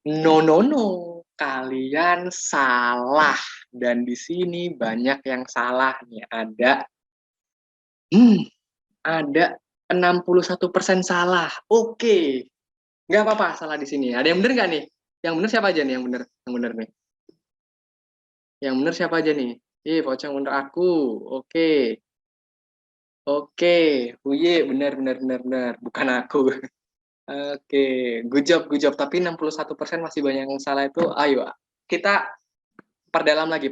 no, kalian salah. Dan di sini banyak yang salah nih. Ada 61% salah. Oke, nggak apa-apa salah di sini. Ada yang bener nggak nih? Yang bener siapa aja nih yang bener? Yang bener nih. Yang bener siapa aja nih? Pocong bener aku. Oke. Oke. Uye, bener. Bukan aku. Oke, good job. Tapi 61% masih banyak yang salah itu. Ayo, kita perdalam lagi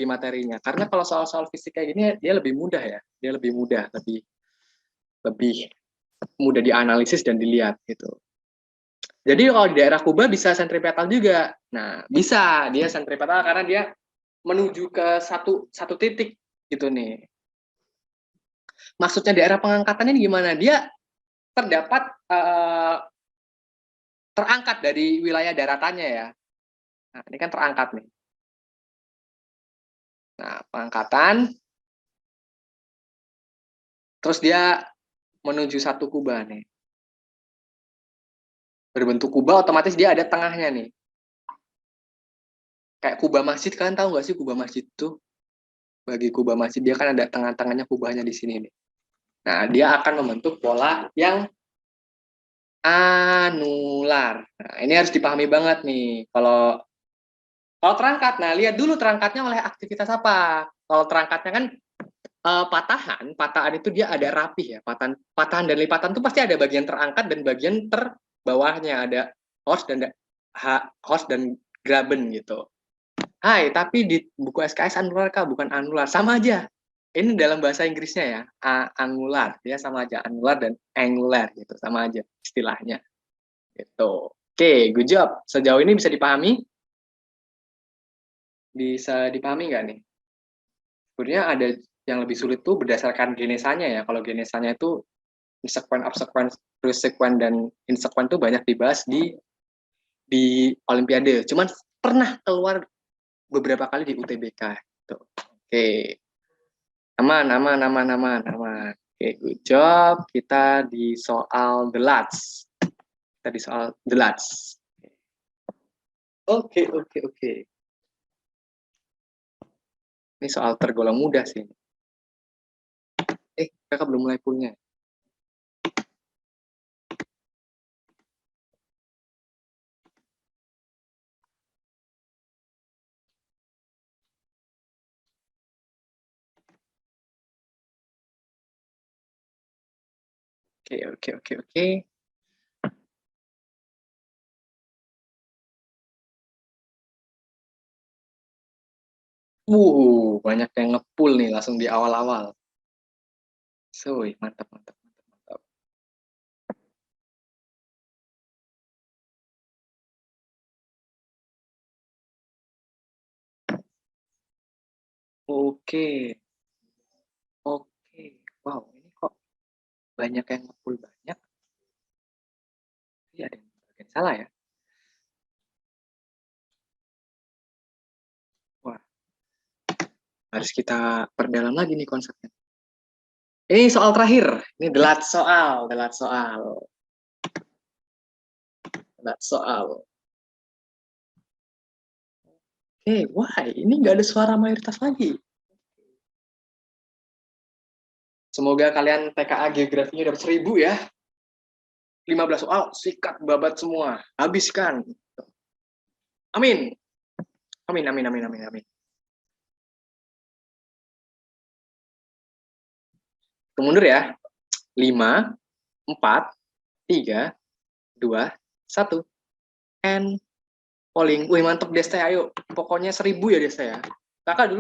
materinya. Karena kalau soal-soal fisik kayak gini dia lebih mudah ya. Dia lebih mudah, lebih mudah dianalisis dan dilihat gitu. Jadi kalau di daerah Kuba bisa sentripetal juga. Nah, bisa dia sentripetal karena dia menuju ke satu titik gitu nih. Maksudnya daerah pengangkatannya ini gimana? Dia terdapat terangkat dari wilayah daratannya ya. Nah, ini kan terangkat nih. Nah, pengangkatan terus dia menuju satu kubah nih. Berbentuk kubah otomatis dia ada tengahnya nih. Kayak kubah masjid, kalian tahu nggak sih kubah masjid itu? Bagi kubah masjid dia kan ada tengah-tengahnya kubahnya di sini nih. Nah, dia akan membentuk pola yang anular. Nah, ini harus dipahami banget nih. Kalau terangkat, nah lihat dulu terangkatnya oleh aktivitas apa. Kalau terangkatnya kan patahan itu dia ada rapih ya. Patahan dan lipatan itu pasti ada bagian terangkat dan bagian terbawahnya, ada host dan graben gitu. Hai, tapi di buku SKS anular kah? Bukan anular, sama aja. Ini dalam bahasa Inggrisnya ya, angular, dia sama aja angular dan angular gitu, sama aja istilahnya. Gitu. Oke, good job. Sejauh ini bisa dipahami? Bisa dipahami nggak nih? Sebenarnya ada yang lebih sulit tuh berdasarkan genesanya ya. Kalau genesanya itu insequence, subsequence, resequence, dan insequence tuh banyak dibahas di Olimpiade. Cuman pernah keluar beberapa kali di UTBK. Gitu. Oke. Aman, aman, aman, aman, aman. Oke, good job. Kita di soal the last. Kita di soal the last. Oke, oke, oke. Ini soal tergolong mudah sih. Kakak belum mulai punya. Oke, oke, oke, oke. Banyak yang ngepull nih langsung di awal-awal. Mantap, mantap, mantap, mantap. Oke, oke. Wow, ini kok banyak yang ngepull banyak. Iya, ada yang salah ya. Wah, harus kita perdalam lagi nih konsepnya. Ini soal terakhir. Ini delat soal, delat soal. Delat soal. Oke, wah ini nggak ada suara mayoritas lagi. Semoga kalian TKA geografinya dapat 1000 ya. 15 soal, sikat babat semua. Habiskan. Amin. Amin, amin, amin, amin, amin. Mundur ya. 5, 4, 3, 2, 1. And polling. Wih, mantep Desta, ayo. Pokoknya 1000 ya Desta ya. Kakak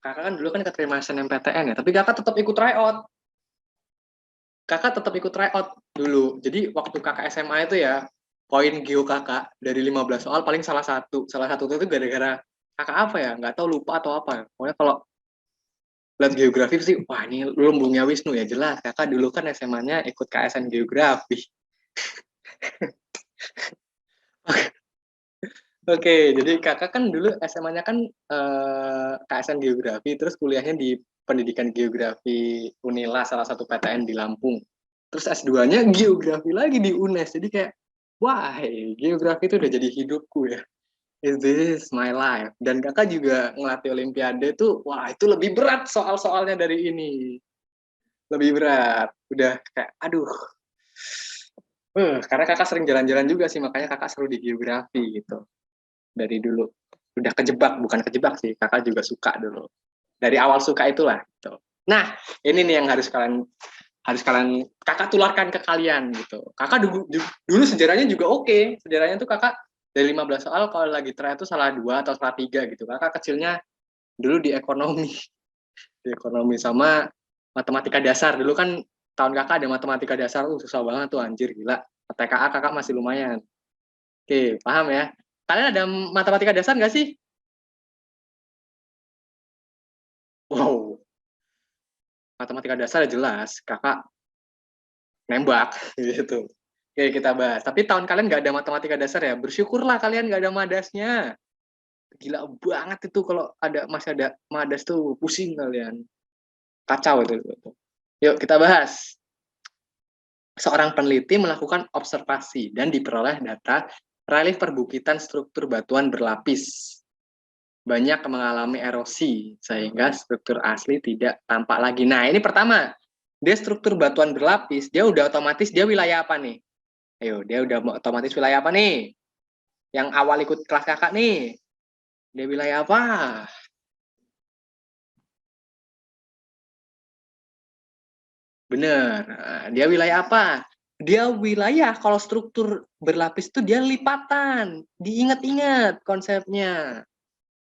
kan dulu kan keterima SNMPTN ya, tapi kakak tetap ikut tryout. Kakak tetap ikut tryout dulu. Jadi waktu kakak SMA itu ya, poin geo kakak dari 15 soal paling salah satu. Salah satu itu gara-gara kakak apa ya? Nggak tahu, lupa atau apa. Pokoknya kalau lihat geografi sih, wah ini lumbungnya Wisnu ya, jelas. Kakak dulu kan SMA-nya ikut KSN Geografi. Oke, jadi kakak kan dulu SMA-nya kan KSN Geografi, terus kuliahnya di Pendidikan Geografi Unila, salah satu PTN di Lampung. Terus S2-nya Geografi lagi di UNES, jadi kayak, wah, geografi itu udah jadi hidupku ya. This is my life. Dan kakak juga ngelatih Olimpiade tuh, wah itu lebih berat soal-soalnya dari ini. Lebih berat. Udah kayak, aduh. Karena kakak sering jalan-jalan juga sih, makanya kakak seru di geografi gitu. Dari dulu. Udah kejebak, bukan kejebak sih, kakak juga suka dulu. Dari awal suka itulah. Gitu. Nah, ini nih yang harus kalian kakak tularkan ke kalian gitu. Kakak dulu sejarahnya juga oke. Sejarahnya tuh kakak dari 15 soal kalau lagi try itu salah 2 atau salah 3 gitu. Kakak kecilnya dulu di ekonomi. Di ekonomi sama matematika dasar. Dulu kan tahun kakak ada matematika dasar, susah banget tuh anjir gila. TKA kakak masih lumayan. Oke, paham ya? Kalian ada matematika dasar nggak sih? Wow, matematika dasar jelas. Kakak nembak gitu. Oke, kita bahas. Tapi tahun kalian nggak ada matematika dasar ya? Bersyukurlah kalian nggak ada madasnya. Gila banget itu kalau masih ada madas tuh, pusing kalian. Kacau itu. Yuk kita bahas. Seorang peneliti melakukan observasi dan diperoleh data relief perbukitan struktur batuan berlapis. Banyak mengalami erosi sehingga struktur asli tidak tampak lagi. Nah, ini pertama. Dia struktur batuan berlapis, dia udah otomatis dia wilayah apa nih? Ayo, dia udah otomatis wilayah apa nih? Yang awal ikut kelas kakak nih. Dia wilayah apa? Bener. Nah, dia wilayah apa? Dia wilayah kalau struktur berlapis itu dia lipatan. Diingat-ingat konsepnya.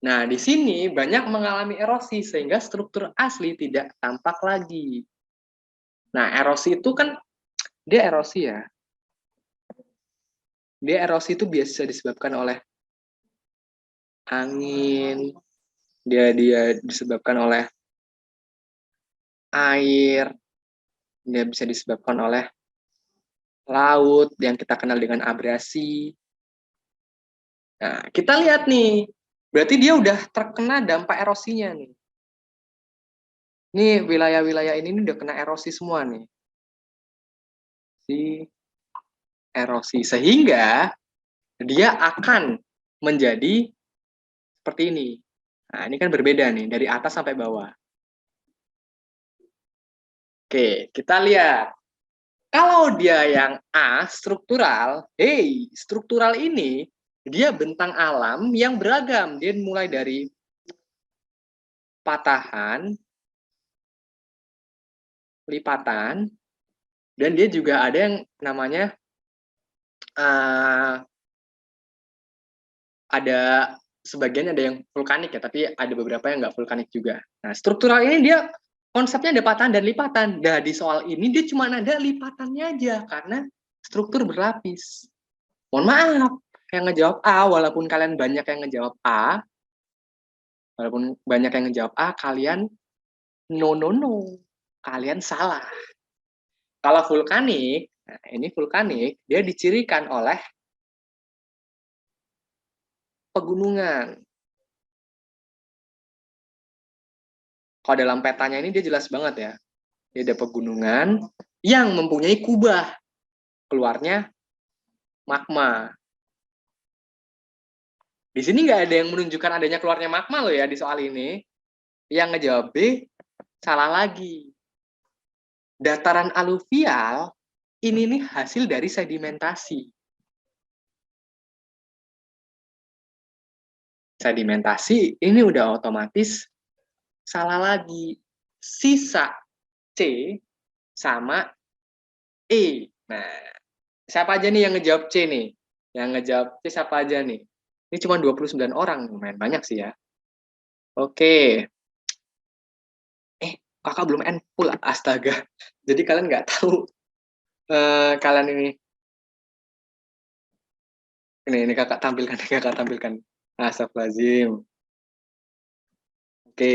Nah, di sini banyak mengalami erosi sehingga struktur asli tidak tampak lagi. Nah, erosi itu kan dia erosi ya. Dia erosi itu biasa disebabkan oleh angin, dia disebabkan oleh air, dia bisa disebabkan oleh laut yang kita kenal dengan abrasi. Nah, kita lihat nih, berarti dia udah terkena dampak erosinya nih. Nih wilayah-wilayah ini udah kena erosi semua nih. Si erosi sehingga dia akan menjadi seperti ini. Nah, ini kan berbeda nih dari atas sampai bawah. Oke, kita lihat. Kalau dia yang A, struktural, struktural ini dia bentang alam yang beragam. Dia mulai dari patahan, lipatan, dan dia juga ada yang namanya ada sebagian ada yang vulkanik ya, tapi ada beberapa yang nggak vulkanik juga. Nah, struktural ini dia konsepnya ada patahan dan lipatan. Nah, di soal ini dia cuma ada lipatannya aja karena struktur berlapis. Mohon maaf, yang ngejawab A, walaupun kalian banyak yang ngejawab A, kalian no, kalian salah. Kalau vulkanik, nah ini vulkanik, dia dicirikan oleh pegunungan. Kalau dalam petanya ini dia jelas banget ya. Dia ada pegunungan yang mempunyai kubah. Keluarnya magma. Di sini nggak ada yang menunjukkan adanya keluarnya magma loh ya di soal ini. Yang ngejawab B, salah lagi. Dataran aluvial ini nih hasil dari sedimentasi. Sedimentasi ini udah otomatis salah lagi. Sisa C sama E. Nah, siapa aja nih yang ngejawab C nih? Yang ngejawab C siapa aja nih? Ini cuma 29 orang, lumayan banyak sih ya. Oke. Kakak belum end full, astaga. Jadi kalian nggak tahu kalian ini kakak tampilkan. Astagfirullahaladzim. Oke,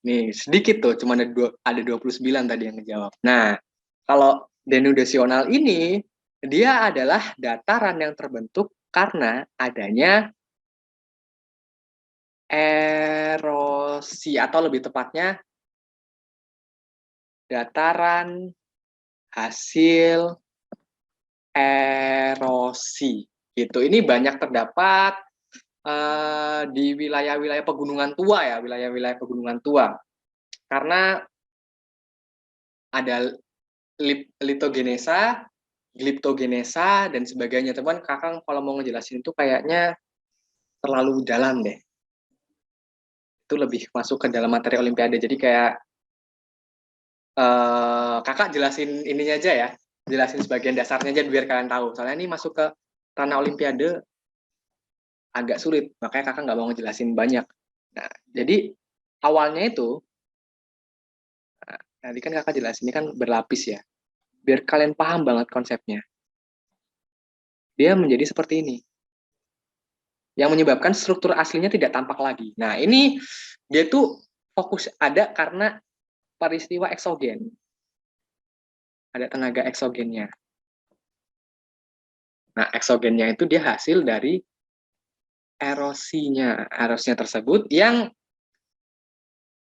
nih sedikit tuh, cuma ada 29 tadi yang ngejawab. Nah, kalau denudasional ini, dia adalah dataran yang terbentuk karena adanya erosi, atau lebih tepatnya dataran hasil erosi. Gitu. Ini banyak terdapat di wilayah-wilayah pegunungan tua ya, wilayah-wilayah pegunungan tua. Karena ada litogenesa, gliptogenesa, dan sebagainya. Teman, kakak kalau mau ngejelasin itu kayaknya terlalu dalam deh. Itu lebih masuk ke dalam materi olimpiade. Jadi kayak kakak jelasin ininya aja ya. Jelasin sebagian dasarnya aja biar kalian tahu. Soalnya ini masuk ke ranah olimpiade agak sulit. Makanya kakak nggak mau ngejelasin banyak. Nah, jadi awalnya itu, tadi kan kakak jelasin ini kan berlapis ya. Biar kalian paham banget konsepnya. Dia menjadi seperti ini. Yang menyebabkan struktur aslinya tidak tampak lagi. Nah, ini dia tuh fokus ada karena peristiwa eksogen. Ada tenaga eksogennya. Nah, eksogennya itu dia hasil dari erosinya. Erosinya tersebut yang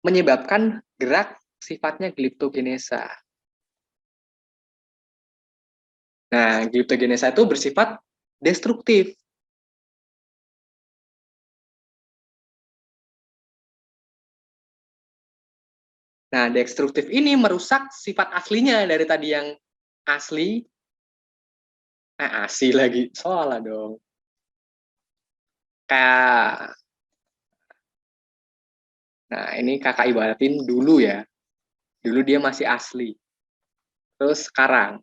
menyebabkan gerak sifatnya gliptogenesa. Nah, gliptogenesa itu bersifat destruktif. Nah, destruktif ini merusak sifat aslinya dari tadi yang asli. Asli lagi. Salah dong. Kayak, nah ini kakak ibaratin dulu ya. Dulu dia masih asli. Terus sekarang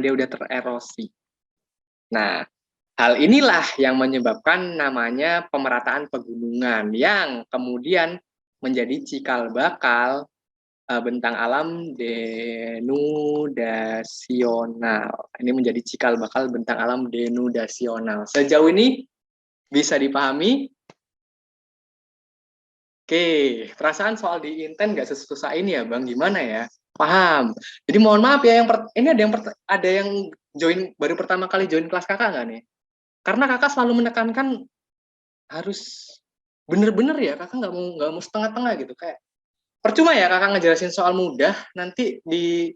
dia udah tererosi. Nah, hal inilah yang menyebabkan namanya pemerataan pegunungan yang kemudian menjadi cikal bakal bentang alam denudasional. Ini menjadi cikal bakal bentang alam denudasional. Sejauh ini bisa dipahami? Oke, perasaan soal di Inten nggak sesusah ini ya, Bang. Gimana ya? Paham. Jadi mohon maaf ya, ini ada yang join baru pertama kali join kelas kakak nggak nih? Karena kakak selalu menekankan harus bener-bener ya, kakak nggak mau setengah-tengah gitu. Kayak percuma ya kakak ngejelasin soal mudah, nanti di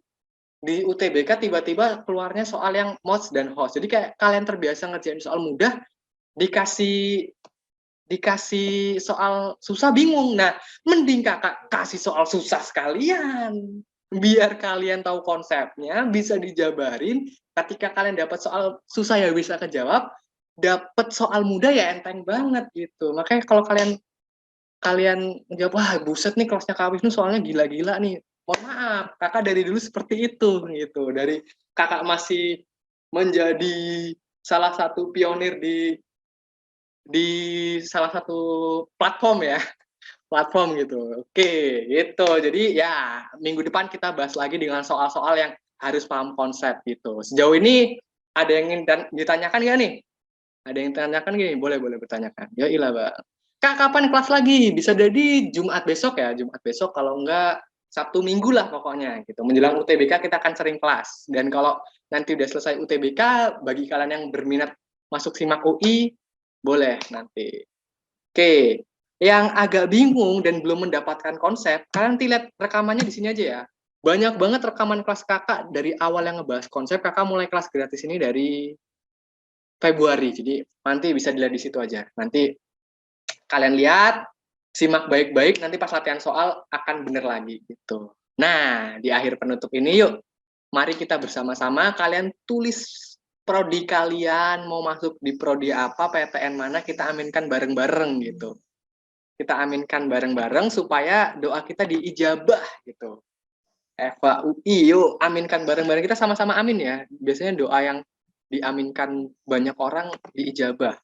UTBK tiba-tiba keluarnya soal yang mods dan host. Jadi kayak kalian terbiasa ngerjain soal mudah, dikasih soal susah bingung. Nah, mending kakak kasih soal susah sekalian. Biar kalian tahu konsepnya, bisa dijabarin. Ketika kalian dapat soal susah ya bisa kejawab, dapat soal mudah ya enteng banget gitu. Makanya kalau kalian jawab, wah buset nih kelasnya Kak Wisnu soalnya gila-gila nih. Mohon maaf, kakak dari dulu seperti itu gitu. Dari kakak masih menjadi salah satu pionir di salah satu platform ya, platform gitu. Oke, gitu. Jadi ya minggu depan kita bahas lagi dengan soal-soal yang harus paham konsep gitu. Sejauh ini ada yang ingin ditanyakan nggak nih? Ada yang ditanyakan gini? Boleh bertanyakan. Ya ilah, Bang. Kak, kapan kelas lagi? Bisa jadi Jumat besok ya, Jumat besok. Kalau enggak Sabtu Minggu lah pokoknya gitu. Menjelang UTBK kita akan sering kelas. Dan kalau nanti udah selesai UTBK, bagi kalian yang berminat masuk SIMAK UI, boleh nanti. Oke, yang agak bingung dan belum mendapatkan konsep, kalian nanti lihat rekamannya di sini aja ya. Banyak banget rekaman kelas kakak dari awal yang ngebahas konsep. Kakak mulai kelas gratis ini dari Februari. Jadi nanti bisa dilihat di situ aja. Nanti kalian lihat, simak baik-baik, nanti pas latihan soal akan bener lagi gitu. Nah, di akhir penutup ini yuk, mari kita bersama-sama kalian tulis prodi kalian, mau masuk di prodi apa, PTN mana, kita aminkan bareng-bareng gitu. Kita aminkan bareng-bareng supaya doa kita diijabah gitu. Eva UI, yuk aminkan bareng-bareng, kita sama-sama amin ya. Biasanya doa yang diaminkan banyak orang diijabah.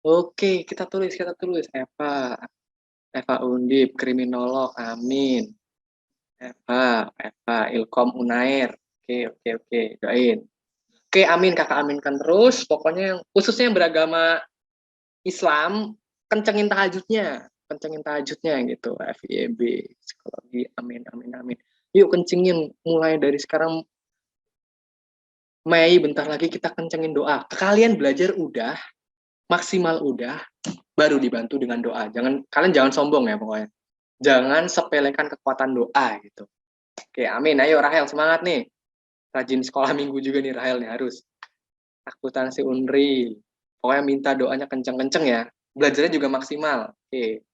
Oke, kita tulis Eva Undip, kriminolog, amin. Eva Ilkom Unair. Oke, doain. Oke, amin, kakak aminkan terus. Pokoknya yang khususnya yang beragama Islam, kencengin tahajudnya gitu. FIEB, psikologi, amin. Yuk kencengin, mulai dari sekarang Mei, bentar lagi kita kencengin doa. Kalian belajar udah, maksimal udah, baru dibantu dengan doa. Kalian jangan sombong ya pokoknya. Jangan sepelekan kekuatan doa gitu. Oke, amin. Ayo Rahel, semangat nih. Rajin sekolah minggu juga nih Rahel nih harus. Akuntansi Unri. Pokoknya minta doanya kenceng-kenceng ya. Belajarnya juga maksimal. Oke,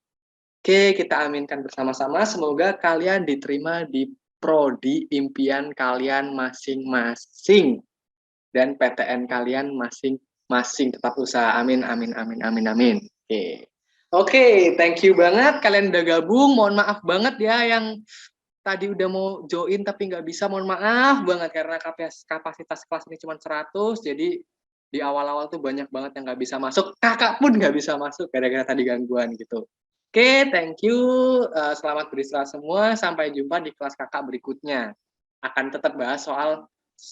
kita aminkan bersama-sama. Semoga kalian diterima di prodi impian kalian masing-masing. Dan PTN kalian masing-masing. Tetap usaha. Amin. Oke, thank you banget. Kalian udah gabung. Mohon maaf banget ya yang tadi udah mau join tapi nggak bisa. Mohon maaf banget karena kapasitas kelas ini cuma 100. Jadi di awal-awal tuh banyak banget yang nggak bisa masuk. Kakak pun nggak bisa masuk gara-gara tadi gangguan gitu. Oke, thank you. Selamat beristirahat semua. Sampai jumpa di kelas kakak berikutnya. Akan tetap bahas soal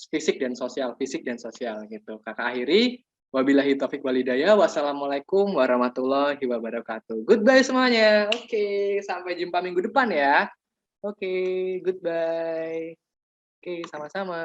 fisik dan sosial gitu. Kakak akhiri. Wabillahi taufik walhidayah. Wassalamualaikum warahmatullahi wabarakatuh. Goodbye semuanya. Oke, sampai jumpa minggu depan ya. Oke, goodbye. Oke, sama-sama.